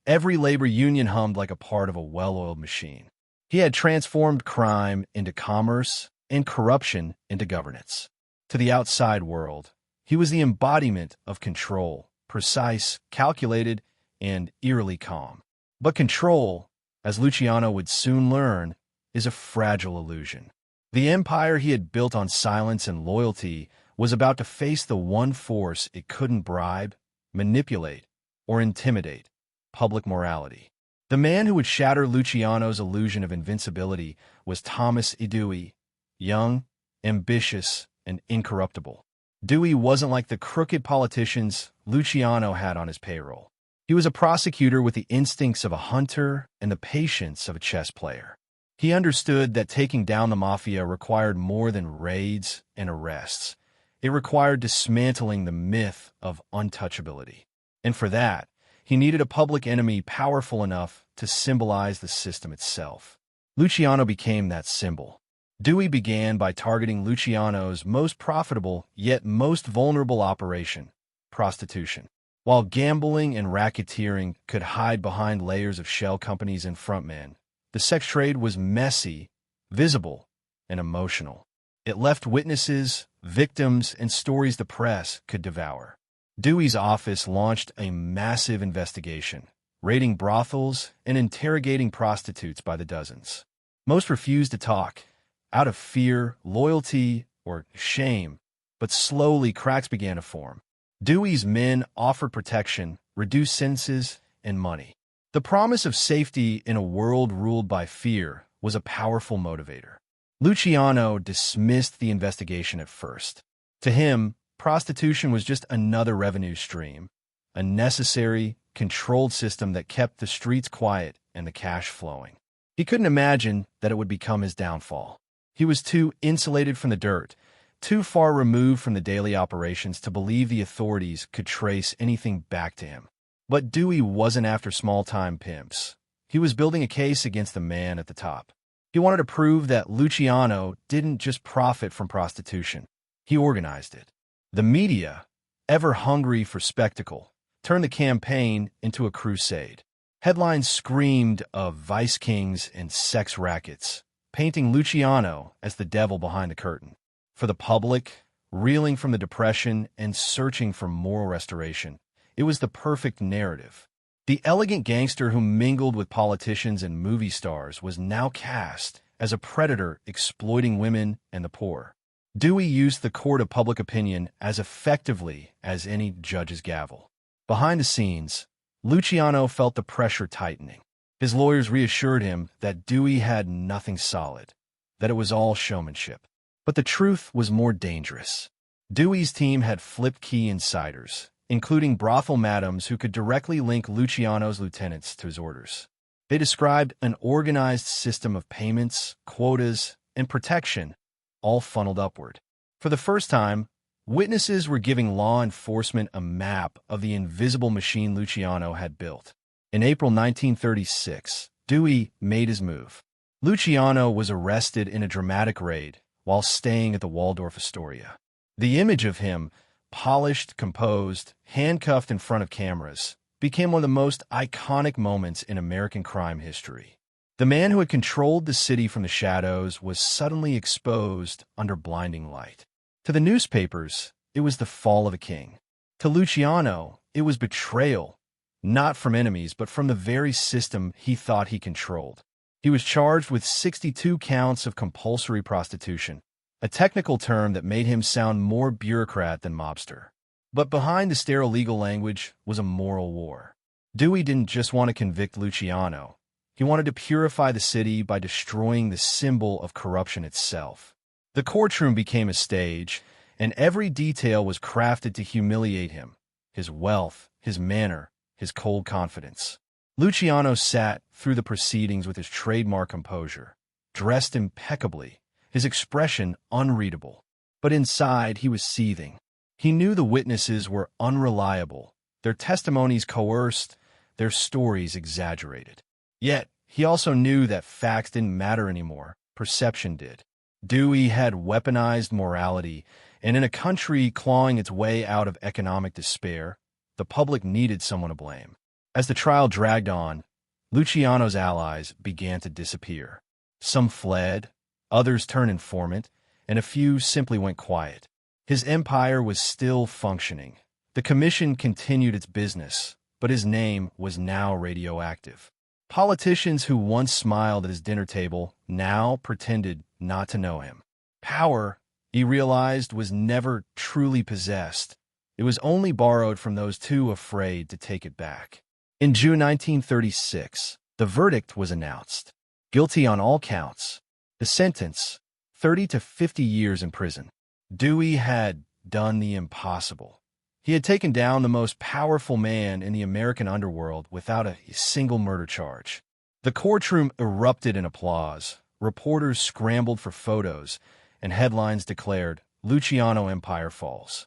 every labor union hummed like a part of a well-oiled machine. He had transformed crime into commerce and corruption into governance. To the outside world, he was the embodiment of control, precise, calculated, and eerily calm. But control, as Luciano would soon learn, is a fragile illusion. The empire he had built on silence and loyalty was about to face the one force it couldn't bribe, manipulate, or intimidate: public morality. The man who would shatter Luciano's illusion of invincibility was Thomas E. Dewey, young, ambitious, and incorruptible. Dewey wasn't like the crooked politicians Luciano had on his payroll. He was a prosecutor with the instincts of a hunter and the patience of a chess player. He understood that taking down the Mafia required more than raids and arrests. It required dismantling the myth of untouchability. And for that, he needed a public enemy powerful enough to symbolize the system itself. Luciano became that symbol. Dewey began by targeting Luciano's most profitable yet most vulnerable operation: prostitution. While gambling and racketeering could hide behind layers of shell companies and frontmen, The sex trade was messy, visible, and emotional. It left witnesses, victims, and stories the press could devour. Dewey's office launched a massive investigation, raiding brothels and interrogating prostitutes by the dozens. Most refused to talk, out of fear, loyalty, or shame, but slowly cracks began to form. Dewey's men offered protection, reduced sentences, and money. The promise of safety in a world ruled by fear was a powerful motivator. Luciano dismissed the investigation at first. To him, prostitution was just another revenue stream, a necessary, controlled system that kept the streets quiet and the cash flowing. He couldn't imagine that it would become his downfall. He was too insulated from the dirt, too far removed from the daily operations to believe the authorities could trace anything back to him. But Dewey wasn't after small-time pimps. He was building a case against the man at the top. He wanted to prove that Luciano didn't just profit from prostitution. He organized it. The media, ever hungry for spectacle, turned the campaign into a crusade. Headlines screamed of vice kings and sex rackets, painting Luciano as the devil behind the curtain. For the public, reeling from the depression and searching for moral restoration, it was the perfect narrative. The elegant gangster who mingled with politicians and movie stars was now cast as a predator exploiting women and the poor. Dewey used the court of public opinion as effectively as any judge's gavel. Behind the scenes, Luciano felt the pressure tightening. His lawyers reassured him that Dewey had nothing solid, that it was all showmanship. But the truth was more dangerous. Dewey's team had flipped key insiders, including brothel madams who could directly link Luciano's lieutenants to his orders. They described an organized system of payments, quotas, and protection, all funneled upward. For the first time, witnesses were giving law enforcement a map of the invisible machine Luciano had built. In April 1936, Dewey made his move. Luciano was arrested in a dramatic raid while staying at the Waldorf Astoria. The image of him, polished, composed, handcuffed in front of cameras, became one of the most iconic moments in American crime history. The man who had controlled the city from the shadows was suddenly exposed under blinding light. To the newspapers, it was the fall of a king. To Luciano, it was betrayal, not from enemies, but from the very system he thought he controlled. He was charged with 62 counts of compulsory prostitution, a technical term that made him sound more bureaucrat than mobster. But behind the sterile legal language was a moral war. Dewey didn't just want to convict Luciano. He wanted to purify the city by destroying the symbol of corruption itself. The courtroom became a stage, and every detail was crafted to humiliate him: his wealth, his manner, his cold confidence. Luciano sat through the proceedings with his trademark composure, dressed impeccably, his expression unreadable. But inside, he was seething. He knew the witnesses were unreliable, their testimonies coerced, their stories exaggerated. Yet, he also knew that facts didn't matter anymore, perception did. Dewey had weaponized morality, and in a country clawing its way out of economic despair, the public needed someone to blame. As the trial dragged on, Luciano's allies began to disappear. Some fled, others turned informant, and a few simply went quiet. His empire was still functioning. The commission continued its business, but his name was now radioactive. Politicians who once smiled at his dinner table now pretended not to know him. Power, he realized, was never truly possessed. It was only borrowed from those too afraid to take it back. In June 1936, the verdict was announced. Guilty on all counts. The sentence, 30 to 50 years in prison. Dewey had done the impossible. He had taken down the most powerful man in the American underworld without a single murder charge. The courtroom erupted in applause. Reporters scrambled for photos, and headlines declared, "Luciano Empire falls."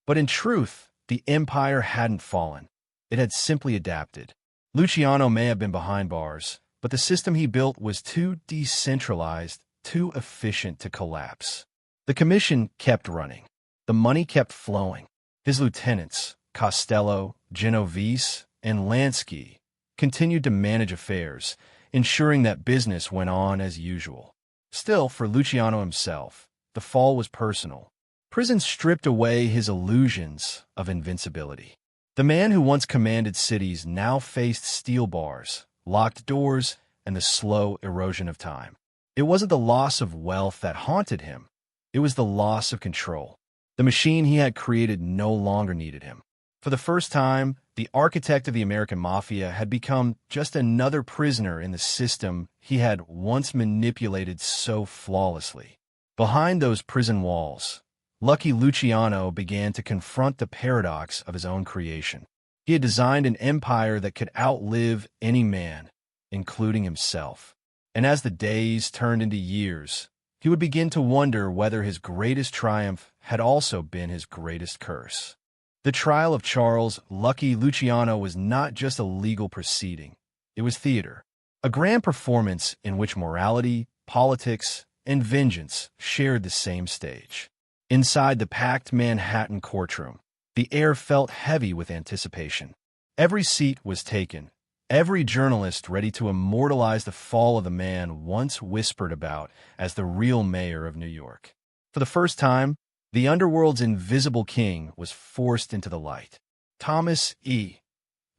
But in truth, the empire hadn't fallen. It had simply adapted. Luciano may have been behind bars, but the system he built was too decentralized, too efficient to collapse. The commission kept running. The money kept flowing. His lieutenants, Costello, Genovese, and Lansky, continued to manage affairs, ensuring that business went on as usual. Still, for Luciano himself, the fall was personal. Prison stripped away his illusions of invincibility. The man who once commanded cities now faced steel bars, locked doors, and the slow erosion of time. It wasn't the loss of wealth that haunted him. It was the loss of control. The machine he had created no longer needed him. For the first time, the architect of the American Mafia had become just another prisoner in the system he had once manipulated so flawlessly. Behind those prison walls, Lucky Luciano began to confront the paradox of his own creation. He had designed an empire that could outlive any man, including himself. And as the days turned into years, he would begin to wonder whether his greatest triumph had also been his greatest curse. The trial of Charles Lucky Luciano was not just a legal proceeding. It was theater, a grand performance in which morality, politics, and vengeance shared the same stage. Inside the packed Manhattan courtroom, the air felt heavy with anticipation. Every seat was taken, every journalist ready to immortalize the fall of the man once whispered about as the real mayor of New York. For the first time, the underworld's invisible king was forced into the light. Thomas E.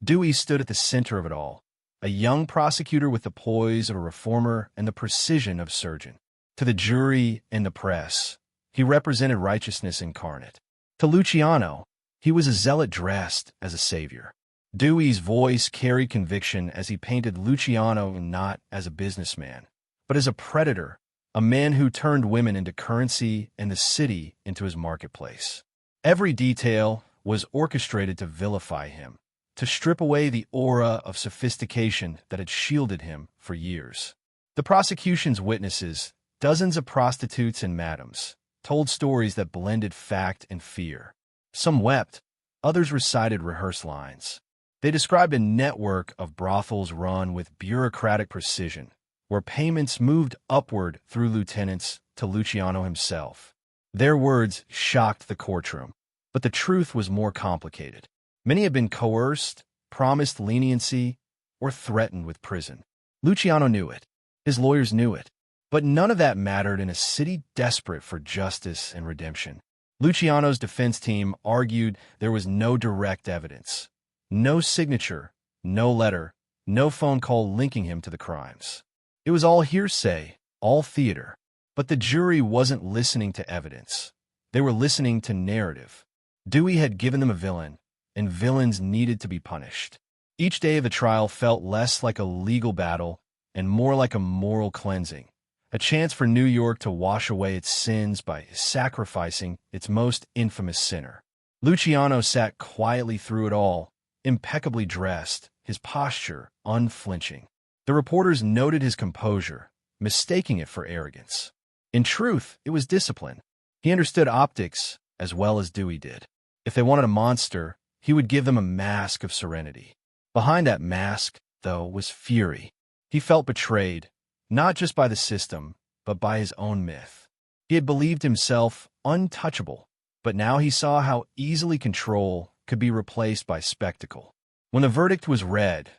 Dewey stood at the center of it all, a young prosecutor with the poise of a reformer and the precision of a surgeon. To the jury and the press, he represented righteousness incarnate. To Luciano, he was a zealot dressed as a savior. Dewey's voice carried conviction as he painted Luciano not as a businessman, but as a predator, a man who turned women into currency and the city into his marketplace. Every detail was orchestrated to vilify him, to strip away the aura of sophistication that had shielded him for years. The prosecution's witnesses, dozens of prostitutes and madams, told stories that blended fact and fear. Some wept, others recited rehearsed lines. They described a network of brothels run with bureaucratic precision, where payments moved upward through lieutenants to Luciano himself. Their words shocked the courtroom, but the truth was more complicated. Many had been coerced, promised leniency, or threatened with prison. Luciano knew it. His lawyers knew it. But none of that mattered in a city desperate for justice and redemption. Luciano's defense team argued there was no direct evidence, no signature, no letter, no phone call linking him to the crimes. It was all hearsay, all theater. But the jury wasn't listening to evidence. They were listening to narrative. Dewey had given them a villain, and villains needed to be punished. Each day of the trial felt less like a legal battle and more like a moral cleansing. A chance for New York to wash away its sins by sacrificing its most infamous sinner. Luciano sat quietly through it all, impeccably dressed, his posture unflinching. The reporters noted his composure, mistaking it for arrogance. In truth, it was discipline. He understood optics as well as Dewey did. If they wanted a monster, he would give them a mask of serenity. Behind that mask, though, was fury. He felt betrayed, not just by the system, but by his own myth. He had believed himself untouchable, but now he saw how easily control could be replaced by spectacle. When the verdict was read,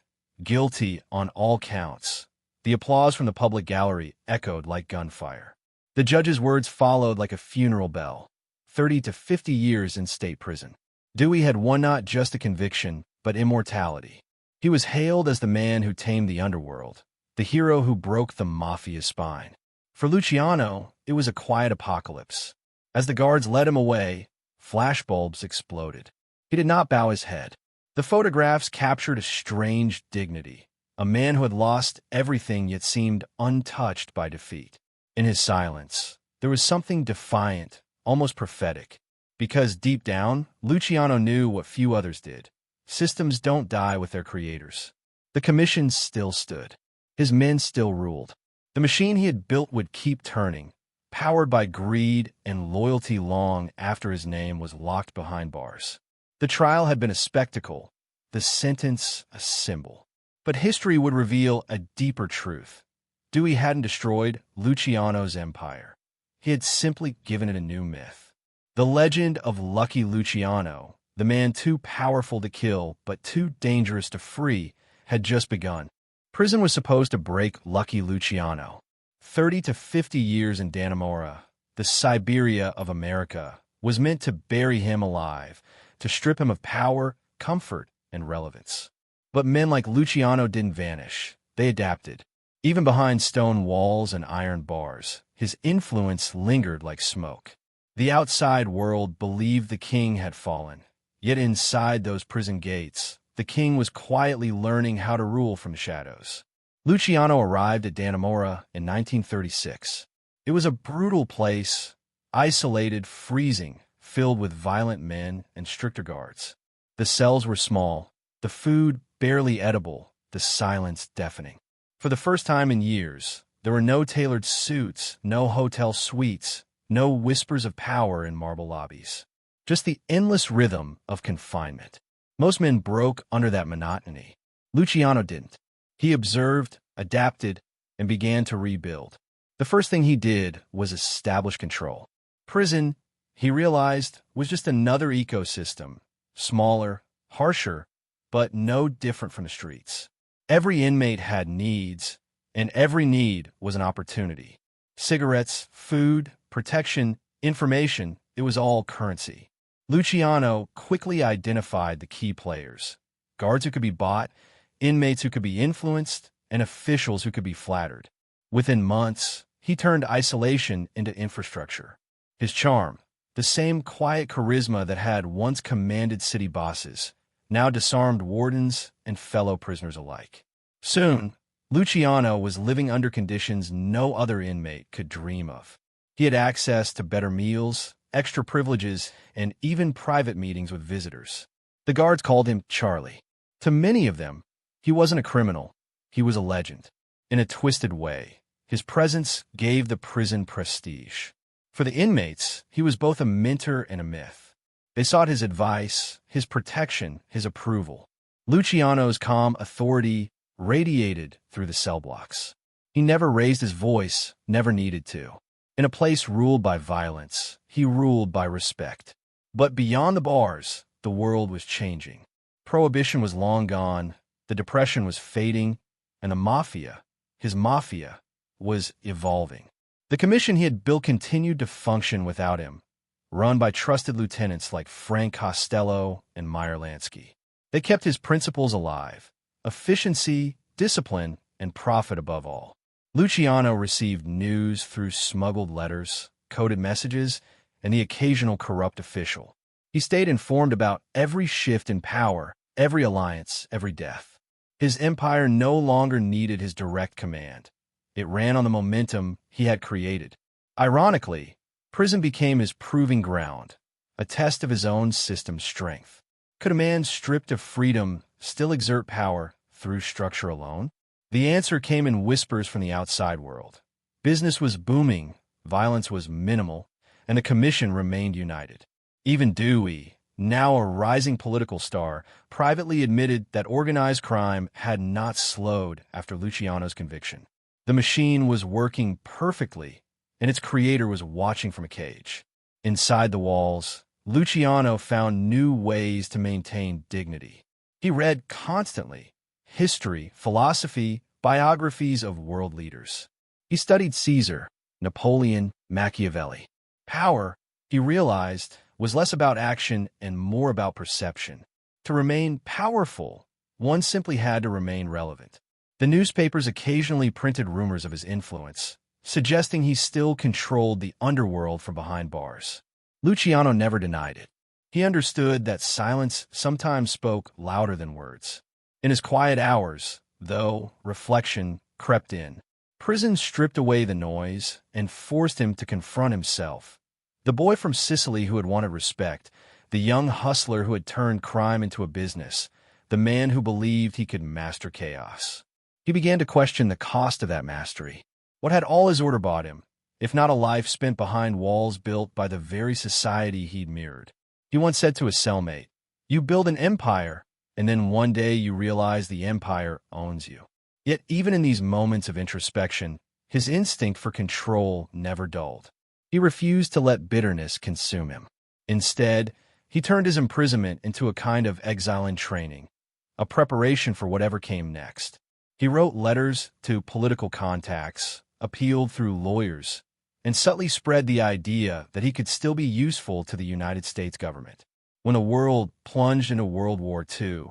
guilty on all counts, the applause from the public gallery echoed like gunfire. The judge's words followed like a funeral bell. 30 to 50 years in state prison. Dewey had won not just a conviction, but immortality. He was hailed as the man who tamed the underworld, the hero who broke the mafia's spine. For Luciano, it was a quiet apocalypse. As the guards led him away, flashbulbs exploded. He did not bow his head. The photographs captured a strange dignity, a man who had lost everything yet seemed untouched by defeat. In his silence, there was something defiant, almost prophetic, because deep down, Luciano knew what few others did. Systems don't die with their creators. The commission still stood. His men still ruled. The machine he had built would keep turning, powered by greed and loyalty long after his name was locked behind bars. The trial had been a spectacle, the sentence a symbol. But history would reveal a deeper truth. Dewey hadn't destroyed Luciano's empire. He had simply given it a new myth. The legend of Lucky Luciano, the man too powerful to kill but too dangerous to free, had just begun. Prison was supposed to break lucky Luciano. 30 to 50 years in Dannemora, the Siberia of America, was meant to bury him alive, to strip him of power, comfort, and relevance. But men like Luciano didn't vanish. They adapted. Even behind stone walls and iron bars, his influence lingered like smoke. The outside world believed the king had fallen. Yet inside those prison gates, the king was quietly learning how to rule from the shadows. Luciano arrived at Dannemora in 1936. It was a brutal place, isolated, freezing, filled with violent men and stricter guards. The cells were small, the food barely edible, the silence deafening. For the first time in years, there were no tailored suits, no hotel suites, no whispers of power in marble lobbies. Just the endless rhythm of confinement. Most men broke under that monotony. Luciano didn't. He observed, adapted, and began to rebuild. The first thing he did was establish control. Prison, he realized, was just another ecosystem, smaller, harsher, but no different from the streets. Every inmate had needs, and every need was an opportunity. Cigarettes, food, protection, information, it was all currency. Luciano quickly identified the key players: guards who could be bought, inmates who could be influenced, and officials who could be flattered. Within months, he turned isolation into infrastructure. His charm, the same quiet charisma that had once commanded city bosses, now disarmed wardens and fellow prisoners alike. Soon, Luciano was living under conditions no other inmate could dream of. He had access to better meals, extra privileges, and even private meetings with visitors. The guards called him Charlie. To many of them, he wasn't a criminal. He was a legend. In a twisted way, his presence gave the prison prestige. For the inmates, he was both a mentor and a myth. They sought his advice, his protection, his approval. Luciano's calm authority radiated through the cell blocks. He never raised his voice, never needed to. In a place ruled by violence, he ruled by respect. But beyond the bars, the world was changing. Prohibition was long gone, the Depression was fading, and the mafia, his mafia, was evolving. The commission he had built continued to function without him, run by trusted lieutenants like Frank Costello and Meyer Lansky. They kept his principles alive: efficiency, discipline, and profit above all. Luciano received news through smuggled letters, coded messages, and the occasional corrupt official. He stayed informed about every shift in power, every alliance, every death. His empire no longer needed his direct command. It ran on the momentum he had created. Ironically, prison became his proving ground, a test of his own system's strength. Could a man stripped of freedom still exert power through structure alone? The answer came in whispers from the outside world. Business was booming, violence was minimal, and the commission remained united. Even Dewey, now a rising political star, privately admitted that organized crime had not slowed after Luciano's conviction. The machine was working perfectly, and its creator was watching from a cage. Inside the walls, Luciano found new ways to maintain dignity. He read constantly: history, philosophy, biographies of world leaders. He studied Caesar, Napoleon, Machiavelli. Power, he realized, was less about action and more about perception. To remain powerful, one simply had to remain relevant. The newspapers occasionally printed rumors of his influence, suggesting he still controlled the underworld from behind bars. Luciano never denied it. He understood that silence sometimes spoke louder than words. In his quiet hours, though, reflection crept in. Prison stripped away the noise and forced him to confront himself. The boy from Sicily who had wanted respect, the young hustler who had turned crime into a business, the man who believed he could master chaos. He began to question the cost of that mastery. What had all his order bought him, if not a life spent behind walls built by the very society he'd mirrored? He once said to his cellmate, "You build an empire, and then one day you realize the empire owns you." Yet even in these moments of introspection, his instinct for control never dulled. He refused to let bitterness consume him. Instead, he turned his imprisonment into a kind of exile in training, a preparation for whatever came next. He wrote letters to political contacts, appealed through lawyers, and subtly spread the idea that he could still be useful to the United States government. When the world plunged into World War II,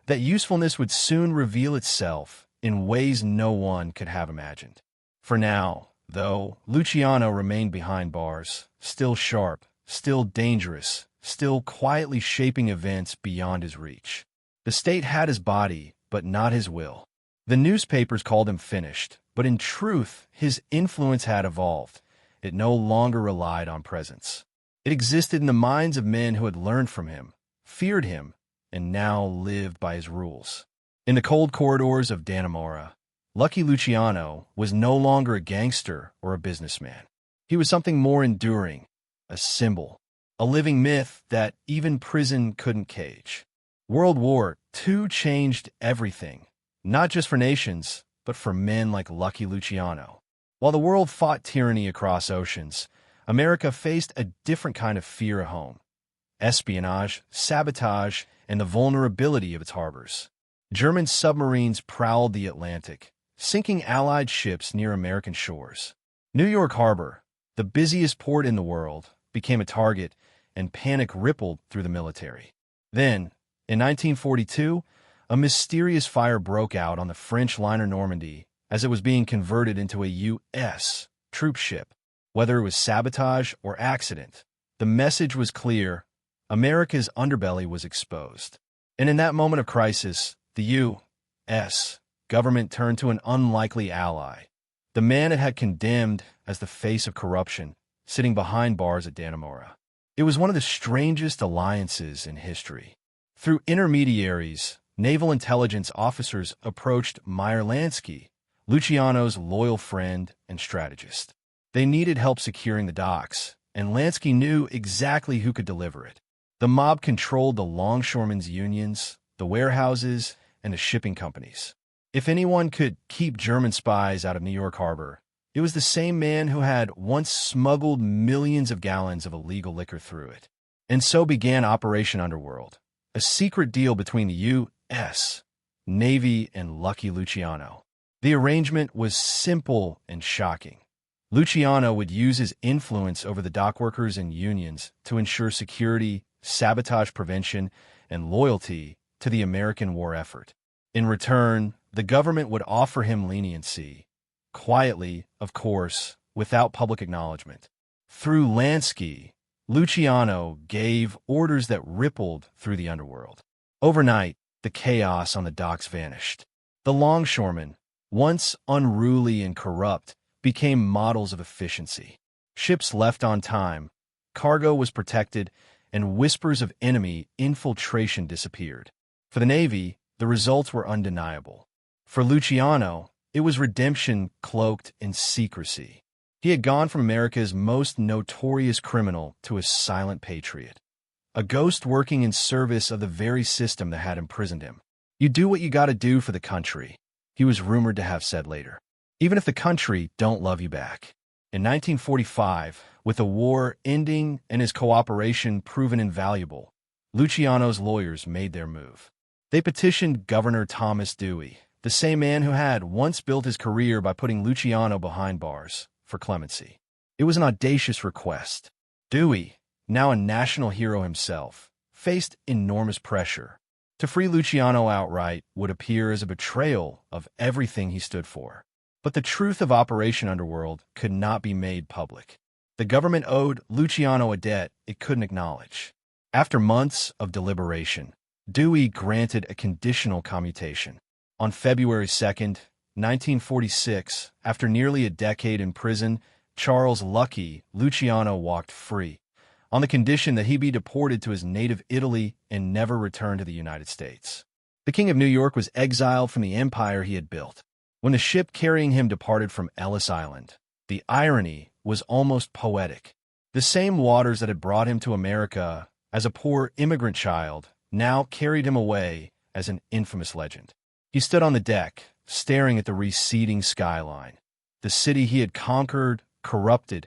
that usefulness would soon reveal itself in ways no one could have imagined. For now, though, Luciano remained behind bars, still sharp, still dangerous, still quietly shaping events beyond his reach. The state had his body, but not his will. The newspapers called him finished, but in truth, his influence had evolved. It no longer relied on presence. It existed in the minds of men who had learned from him, feared him, and now lived by his rules. In the cold corridors of Dannemora, Lucky Luciano was no longer a gangster or a businessman. He was something more enduring, a symbol, a living myth that even prison couldn't cage. World War II changed everything, not just for nations, but for men like Lucky Luciano. While the world fought tyranny across oceans, America faced a different kind of fear at home: espionage, sabotage, and the vulnerability of its harbors. German submarines prowled the Atlantic, sinking Allied ships near American shores. New York Harbor, the busiest port in the world, became a target, and panic rippled through the military. Then, in 1942, a mysterious fire broke out on the French liner Normandy as it was being converted into a U.S. troop ship. Whether it was sabotage or accident, the message was clear: America's underbelly was exposed. And in that moment of crisis, the U.S. government turned to an unlikely ally, the man it had condemned as the face of corruption, sitting behind bars at Dannemora. It was one of the strangest alliances in history. Through intermediaries, naval intelligence officers approached Meyer Lansky, Luciano's loyal friend and strategist. They needed help securing the docks, and Lansky knew exactly who could deliver it. The mob controlled the longshoremen's unions, the warehouses, and the shipping companies. If anyone could keep German spies out of New York Harbor, it was the same man who had once smuggled millions of gallons of illegal liquor through it. And so began Operation Underworld, a secret deal between the U.S. Navy and Lucky Luciano. The arrangement was simple and shocking. Luciano would use his influence over the dockworkers and unions to ensure security, sabotage prevention, and loyalty to the American war effort. In return, the government would offer him leniency, quietly, of course, without public acknowledgement. Through Lansky, Luciano gave orders that rippled through the underworld. Overnight, the chaos on the docks vanished. The longshoremen, once unruly and corrupt, became models of efficiency. Ships left on time, cargo was protected, and whispers of enemy infiltration disappeared. For the Navy, the results were undeniable. For Luciano, it was redemption cloaked in secrecy. He had gone from America's most notorious criminal to a silent patriot, a ghost working in service of the very system that had imprisoned him. "You do what you gotta do for the country," he was rumored to have said later, "even if the country don't love you back." In 1945, with the war ending and his cooperation proven invaluable, Luciano's lawyers made their move. They petitioned Governor Thomas Dewey, the same man who had once built his career by putting Luciano behind bars, for clemency. It was an audacious request. Dewey, now a national hero himself, faced enormous pressure. To free Luciano outright would appear as a betrayal of everything he stood for. But the truth of Operation Underworld could not be made public. The government owed Luciano a debt it couldn't acknowledge. After months of deliberation, Dewey granted a conditional commutation. On February 2nd, 1946, after nearly a decade in prison, Charles Lucky Luciano walked free, on the condition that he be deported to his native Italy and never return to the United States. The King of New York was exiled from the empire he had built. When the ship carrying him departed from Ellis Island, the irony was almost poetic. The same waters that had brought him to America as a poor immigrant child now carried him away as an infamous legend. He stood on the deck, staring at the receding skyline, the city he had conquered, corrupted,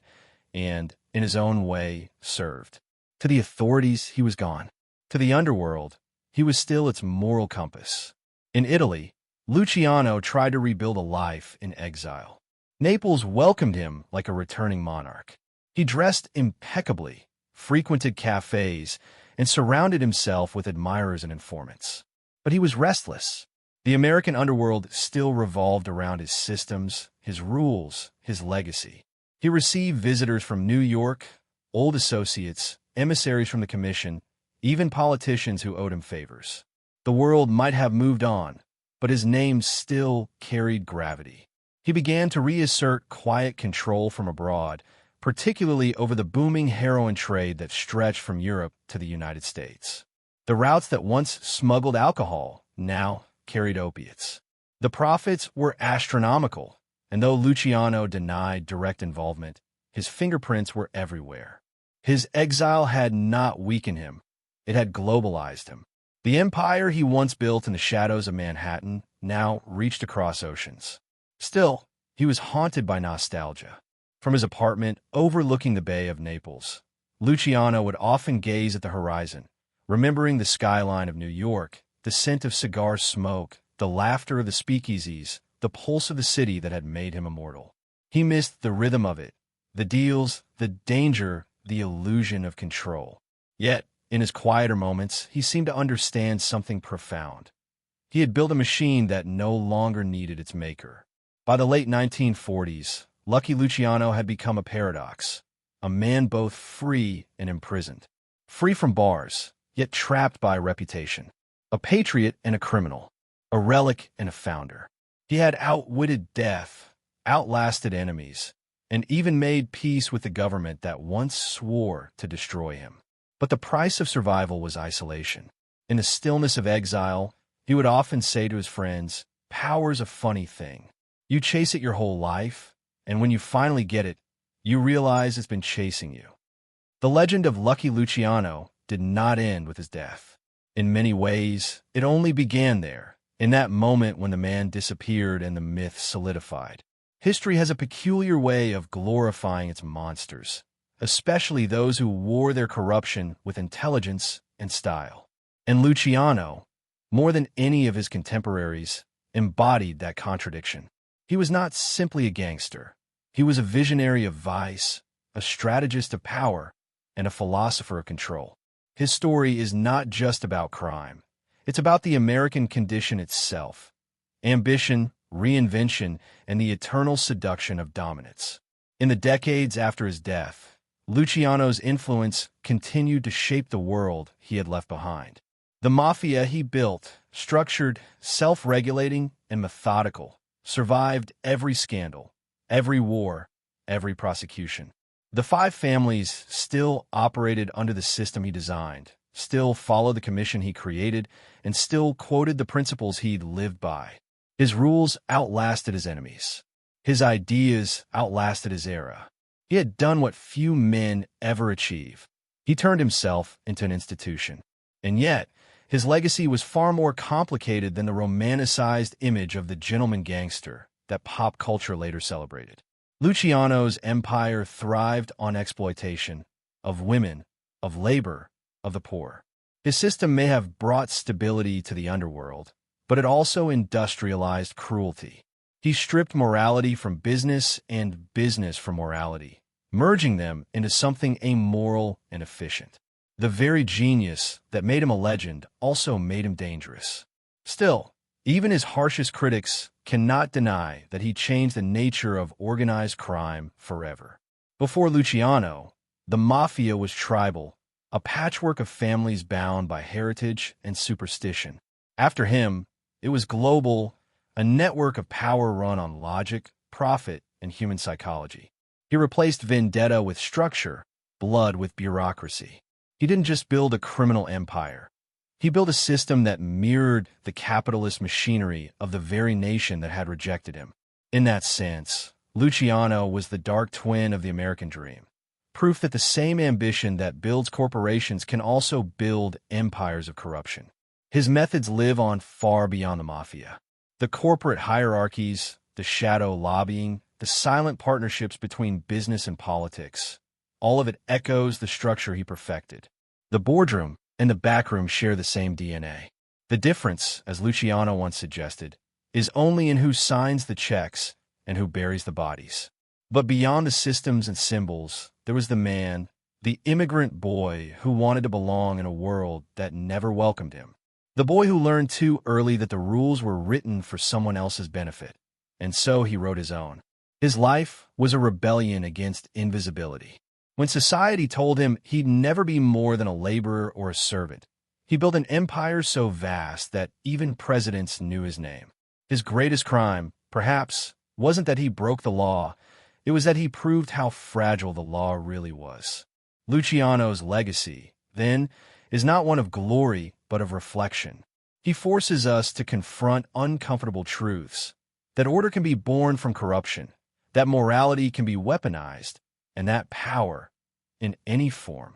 and, in his own way, served. To the authorities, he was gone. To the underworld, he was still its moral compass. In Italy, Luciano tried to rebuild a life in exile. Naples welcomed him like a returning monarch. He dressed impeccably, frequented cafes, and surrounded himself with admirers and informants. But he was restless. The American underworld still revolved around his systems, his rules, his legacy. He received visitors from New York, old associates, emissaries from the commission, even politicians who owed him favors. The world might have moved on, but his name still carried gravity. He began to reassert quiet control from abroad, particularly over the booming heroin trade that stretched from Europe to the United States. The routes that once smuggled alcohol now carried opiates. The profits were astronomical, and though Luciano denied direct involvement, his fingerprints were everywhere. His exile had not weakened him, it had globalized him. The empire he once built in the shadows of Manhattan now reached across oceans. Still, he was haunted by nostalgia. From his apartment overlooking the Bay of Naples, Luciano would often gaze at the horizon, remembering the skyline of New York, the scent of cigar smoke, the laughter of the speakeasies, the pulse of the city that had made him immortal. He missed the rhythm of it, the deals, the danger, the illusion of control. Yet, in his quieter moments, he seemed to understand something profound. He had built a machine that no longer needed its maker. By the late 1940s, Lucky Luciano had become a paradox, a man both free and imprisoned. Free from bars, yet trapped by reputation. A patriot and a criminal. A relic and a founder. He had outwitted death, outlasted enemies, and even made peace with the government that once swore to destroy him. But the price of survival was isolation. In the stillness of exile, he would often say to his friends, "Power's a funny thing. You chase it your whole life, and when you finally get it, you realize it's been chasing you." The legend of Lucky Luciano did not end with his death. In many ways, it only began there, in that moment when the man disappeared and the myth solidified. History has a peculiar way of glorifying its monsters, especially those who wore their corruption with intelligence and style. And Luciano, more than any of his contemporaries, embodied that contradiction. He was not simply a gangster. He was a visionary of vice, a strategist of power, and a philosopher of control. His story is not just about crime. It's about the American condition itself, ambition, reinvention, and the eternal seduction of dominance. In the decades after his death, Luciano's influence continued to shape the world he had left behind. The mafia he built, structured, self-regulating, and methodical, survived every scandal, every war, every prosecution. The five families still operated under the system he designed, still followed the commission he created, and still quoted the principles he'd lived by. His rules outlasted his enemies. His ideas outlasted his era. He had done what few men ever achieve. He turned himself into an institution. And yet, his legacy was far more complicated than the romanticized image of the gentleman gangster that pop culture later celebrated. Luciano's empire thrived on exploitation of women, of labor, of the poor. His system may have brought stability to the underworld, but it also industrialized cruelty. He stripped morality from business and business from morality, merging them into something amoral and efficient. The very genius that made him a legend also made him dangerous. Still, even his harshest critics cannot deny that he changed the nature of organized crime forever. Before Luciano, the mafia was tribal, a patchwork of families bound by heritage and superstition. After him, it was global, a network of power run on logic, profit, and human psychology. He replaced vendetta with structure, blood with bureaucracy. He didn't just build a criminal empire. He built a system that mirrored the capitalist machinery of the very nation that had rejected him. In that sense, Luciano was the dark twin of the American dream, proof that the same ambition that builds corporations can also build empires of corruption. His methods live on far beyond the mafia. The corporate hierarchies, the shadow lobbying, the silent partnerships between business and politics, all of it echoes the structure he perfected. The boardroom and the backroom share the same DNA. The difference, as Luciano once suggested, is only in who signs the checks and who buries the bodies. But beyond the systems and symbols, there was the man, the immigrant boy who wanted to belong in a world that never welcomed him. The boy who learned too early that the rules were written for someone else's benefit, and so he wrote his own. His life was a rebellion against invisibility. When society told him he'd never be more than a laborer or a servant, he built an empire so vast that even presidents knew his name. His greatest crime, perhaps, wasn't that he broke the law, it was that he proved how fragile the law really was. Luciano's legacy, then, is not one of glory, but of reflection. He forces us to confront uncomfortable truths, that order can be born from corruption, that morality can be weaponized, and that power, in any form,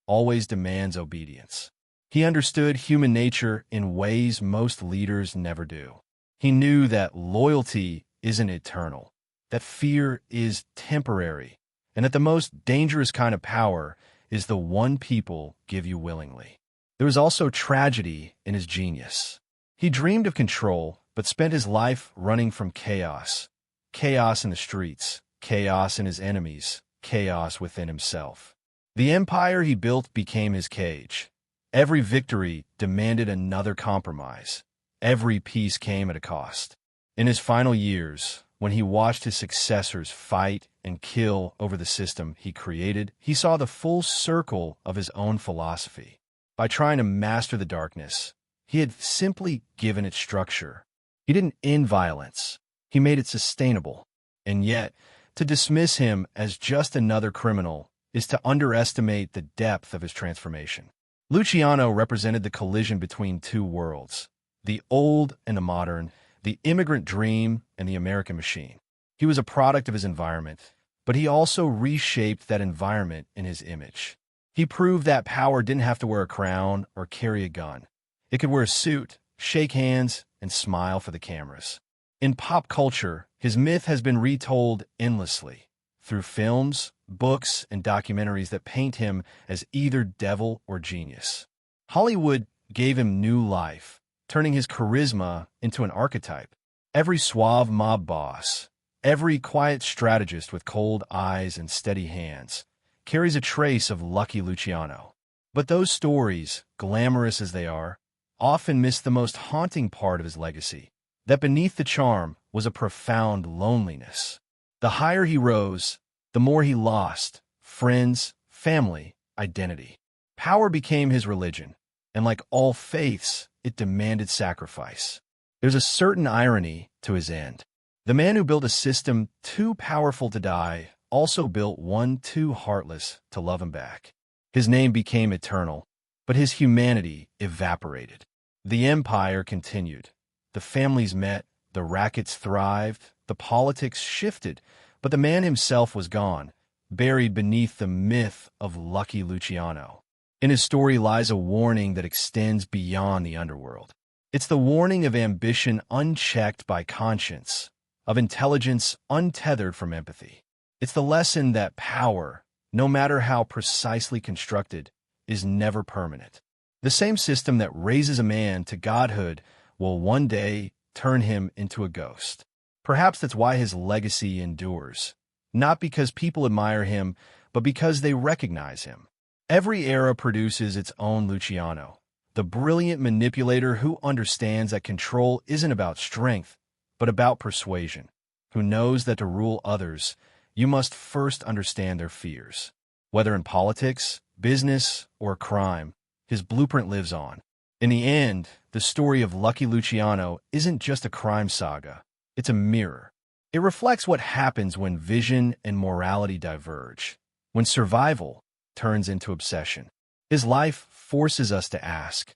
always demands obedience. He understood human nature in ways most leaders never do. He knew that loyalty isn't eternal, that fear is temporary, and that the most dangerous kind of power is the one people give you willingly. There was also tragedy in his genius. He dreamed of control, but spent his life running from chaos. Chaos in the streets, chaos in his enemies, chaos within himself. The empire he built became his cage. Every victory demanded another compromise. Every peace came at a cost. In his final years, when he watched his successors fight and kill over the system he created, he saw the full circle of his own philosophy. By trying to master the darkness, he had simply given it structure. He didn't end violence. He made it sustainable. And yet, to dismiss him as just another criminal is to underestimate the depth of his transformation. Luciano represented the collision between two worlds, the old and the modern, the immigrant dream and the American machine. He was a product of his environment, but he also reshaped that environment in his image. He proved that power didn't have to wear a crown or carry a gun. It could wear a suit, shake hands, and smile for the cameras. In pop culture, his myth has been retold endlessly, through films, books, and documentaries that paint him as either devil or genius. Hollywood gave him new life, turning his charisma into an archetype. Every suave mob boss, every quiet strategist with cold eyes and steady hands, carries a trace of Lucky Luciano. But those stories, glamorous as they are, often miss the most haunting part of his legacy, that beneath the charm was a profound loneliness. The higher he rose, the more he lost friends, family, identity. Power became his religion, and like all faiths, it demanded sacrifice. There's a certain irony to his end. The man who built a system too powerful to die also built one too heartless to love him back. His name became eternal, but his humanity evaporated. The empire continued. The families met, the rackets thrived, the politics shifted, but the man himself was gone, buried beneath the myth of Lucky Luciano. In his story lies a warning that extends beyond the underworld. It's the warning of ambition unchecked by conscience, of intelligence untethered from empathy. It's the lesson that power, no matter how precisely constructed, is never permanent. The same system that raises a man to godhood will one day turn him into a ghost. Perhaps that's why his legacy endures, not because people admire him, but because they recognize him. Every era produces its own Luciano, the brilliant manipulator who understands that control isn't about strength, but about persuasion, who knows that to rule others, you must first understand their fears. Whether in politics, business, or crime, his blueprint lives on. In the end, the story of Lucky Luciano isn't just a crime saga, it's a mirror. It reflects what happens when vision and morality diverge, when survival turns into obsession. His life forces us to ask,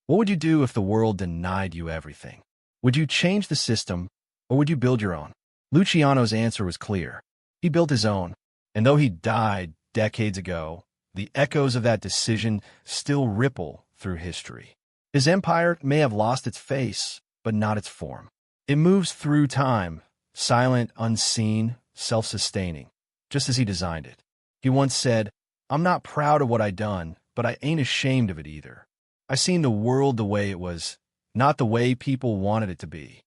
what would you do if the world denied you everything? Would you change the system, or would you build your own? Luciano's answer was clear. He built his own, and though he died decades ago, the echoes of that decision still ripple through history. His empire may have lost its face, but not its form. It moves through time, silent, unseen, self-sustaining, just as he designed it. He once said, "I'm not proud of what I done, but I ain't ashamed of it either. I seen the world the way it was, not the way people wanted it to be."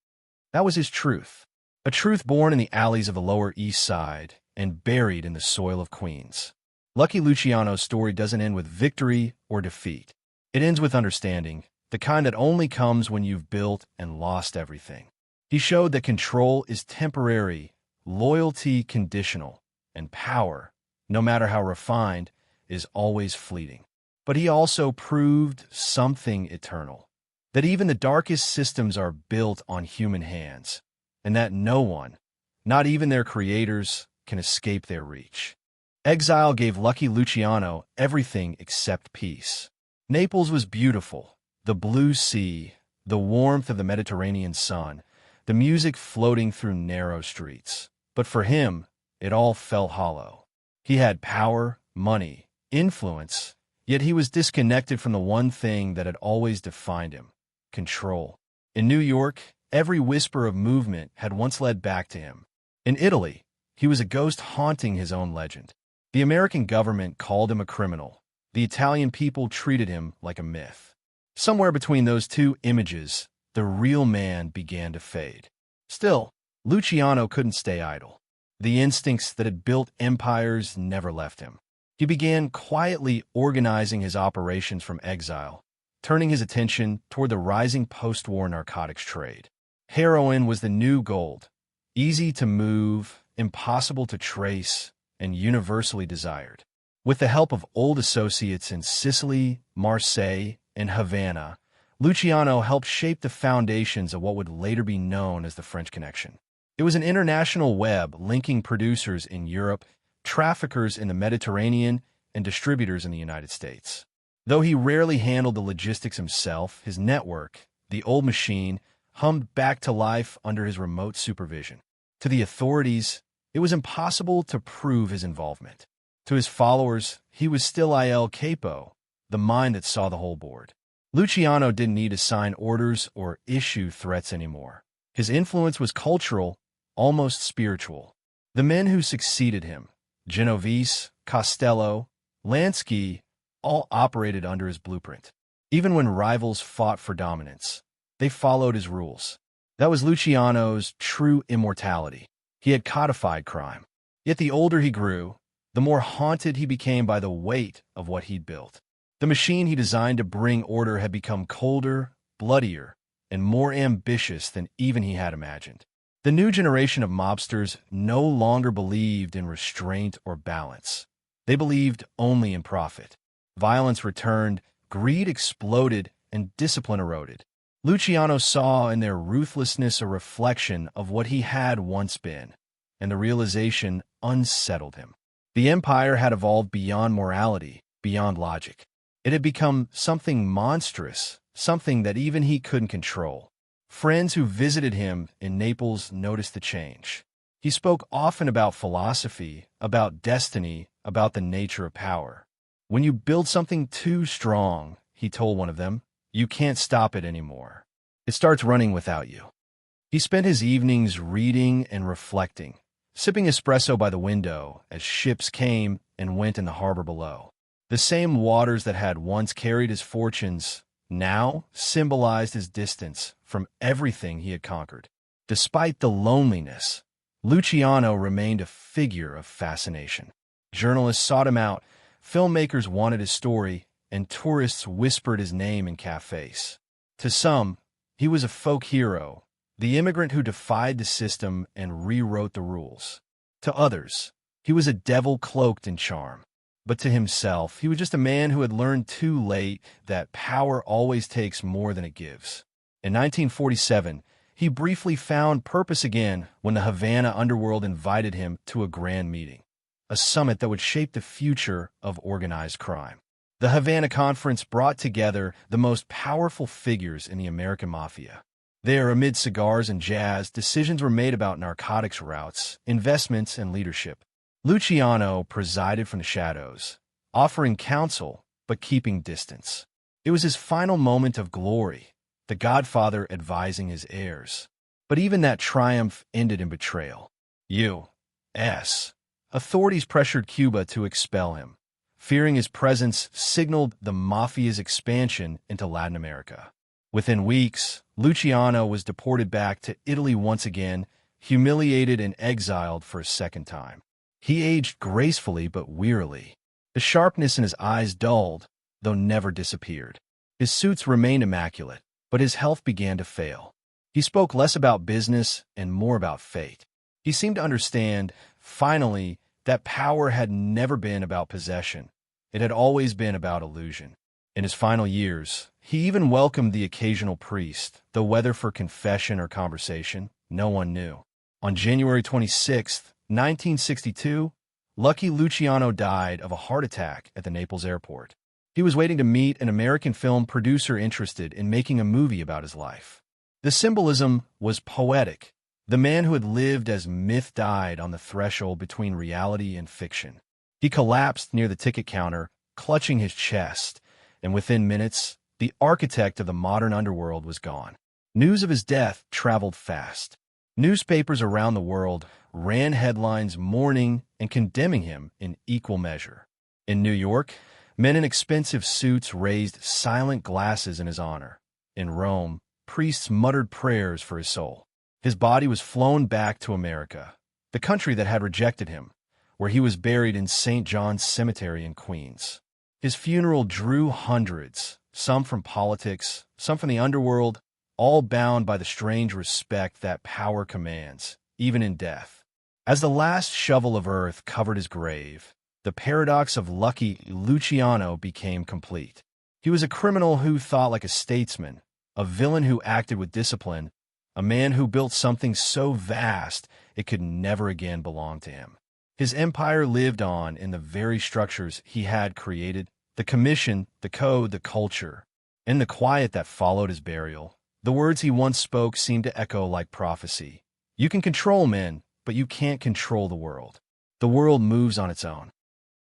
That was his truth. A truth born in the alleys of the Lower East Side and buried in the soil of Queens. Lucky Luciano's story doesn't end with victory or defeat. It ends with understanding, the kind that only comes when you've built and lost everything. He showed that control is temporary, loyalty conditional, and power, no matter how refined, is always fleeting. But he also proved something eternal, that even the darkest systems are built on human hands, and that no one, not even their creators, can escape their reach. Exile gave Lucky Luciano everything except peace. Naples was beautiful, the blue sea, the warmth of the Mediterranean sun, the music floating through narrow streets. But for him, it all felt hollow. He had power, money, influence, yet he was disconnected from the one thing that had always defined him: control. In New York, every whisper of movement had once led back to him. In Italy, he was a ghost haunting his own legend. The American government called him a criminal. The Italian people treated him like a myth. Somewhere between those two images, the real man began to fade. Still, Luciano couldn't stay idle. The instincts that had built empires never left him. He began quietly organizing his operations from exile, turning his attention toward the rising post-war narcotics trade. Heroin was the new gold, easy to move, impossible to trace, and universally desired. With the help of old associates in Sicily, Marseille, and Havana, Luciano helped shape the foundations of what would later be known as the French Connection. It was an international web linking producers in Europe, traffickers in the Mediterranean, and distributors in the United States. Though he rarely handled the logistics himself, his network, the old machine, hummed back to life under his remote supervision. To the authorities, it was impossible to prove his involvement. To his followers, he was still Il Capo, the mind that saw the whole board. Luciano didn't need to sign orders or issue threats anymore. His influence was cultural, almost spiritual. The men who succeeded him, Genovese, Costello, Lansky, all operated under his blueprint. Even when rivals fought for dominance, they followed his rules. That was Luciano's true immortality. He had codified crime. Yet the older he grew, the more haunted he became by the weight of what he'd built. The machine he designed to bring order had become colder, bloodier, and more ambitious than even he had imagined. The new generation of mobsters no longer believed in restraint or balance. They believed only in profit. Violence returned, greed exploded, and discipline eroded. Luciano saw in their ruthlessness a reflection of what he had once been, and the realization unsettled him. The empire had evolved beyond morality, beyond logic. It had become something monstrous, something that even he couldn't control. Friends who visited him in Naples noticed the change. He spoke often about philosophy, about destiny, about the nature of power. When you build something too strong, he told one of them, you can't stop it anymore. It starts running without you. He spent his evenings reading and reflecting, sipping espresso by the window as ships came and went in the harbor below. The same waters that had once carried his fortunes now symbolized his distance from everything he had conquered. Despite the loneliness, Luciano remained a figure of fascination. Journalists sought him out, filmmakers wanted his story, and tourists whispered his name in cafes. To some, he was a folk hero, the immigrant who defied the system and rewrote the rules. To others, he was a devil cloaked in charm. But to himself, he was just a man who had learned too late that power always takes more than it gives. In 1947, he briefly found purpose again when the Havana underworld invited him to a grand meeting, a summit that would shape the future of organized crime. The Havana Conference brought together the most powerful figures in the American Mafia. There, amid cigars and jazz, decisions were made about narcotics routes, investments, and leadership. Luciano presided from the shadows, offering counsel but keeping distance. It was his final moment of glory, the godfather advising his heirs. But even that triumph ended in betrayal. U.S. authorities pressured Cuba to expel him. Fearing his presence signaled the Mafia's expansion into Latin America. Within weeks, Luciano was deported back to Italy once again, humiliated and exiled for a second time. He aged gracefully but wearily. The sharpness in his eyes dulled, though never disappeared. His suits remained immaculate, but his health began to fail. He spoke less about business and more about fate. He seemed to understand, finally, that power had never been about possession. It had always been about illusion. In his final years, he even welcomed the occasional priest, though whether for confession or conversation, no one knew. On January 26, 1962, Lucky Luciano died of a heart attack at the Naples airport. He was waiting to meet an American film producer interested in making a movie about his life. The symbolism was poetic. The man who had lived as myth died on the threshold between reality and fiction. He collapsed near the ticket counter, clutching his chest, and within minutes, the architect of the modern underworld was gone. News of his death traveled fast. Newspapers around the world ran headlines mourning and condemning him in equal measure. In New York, men in expensive suits raised silent glasses in his honor. In Rome, priests muttered prayers for his soul. His body was flown back to America, the country that had rejected him, where he was buried in St. John's Cemetery in Queens. His funeral drew hundreds, some from politics, some from the underworld, all bound by the strange respect that power commands, even in death. As the last shovel of earth covered his grave, the paradox of Lucky Luciano became complete. He was a criminal who thought like a statesman, a villain who acted with discipline, a man who built something so vast it could never again belong to him. His empire lived on in the very structures he had created, the commission, the code, the culture. In the quiet that followed his burial, the words he once spoke seemed to echo like prophecy. You can control men, but you can't control the world. The world moves on its own.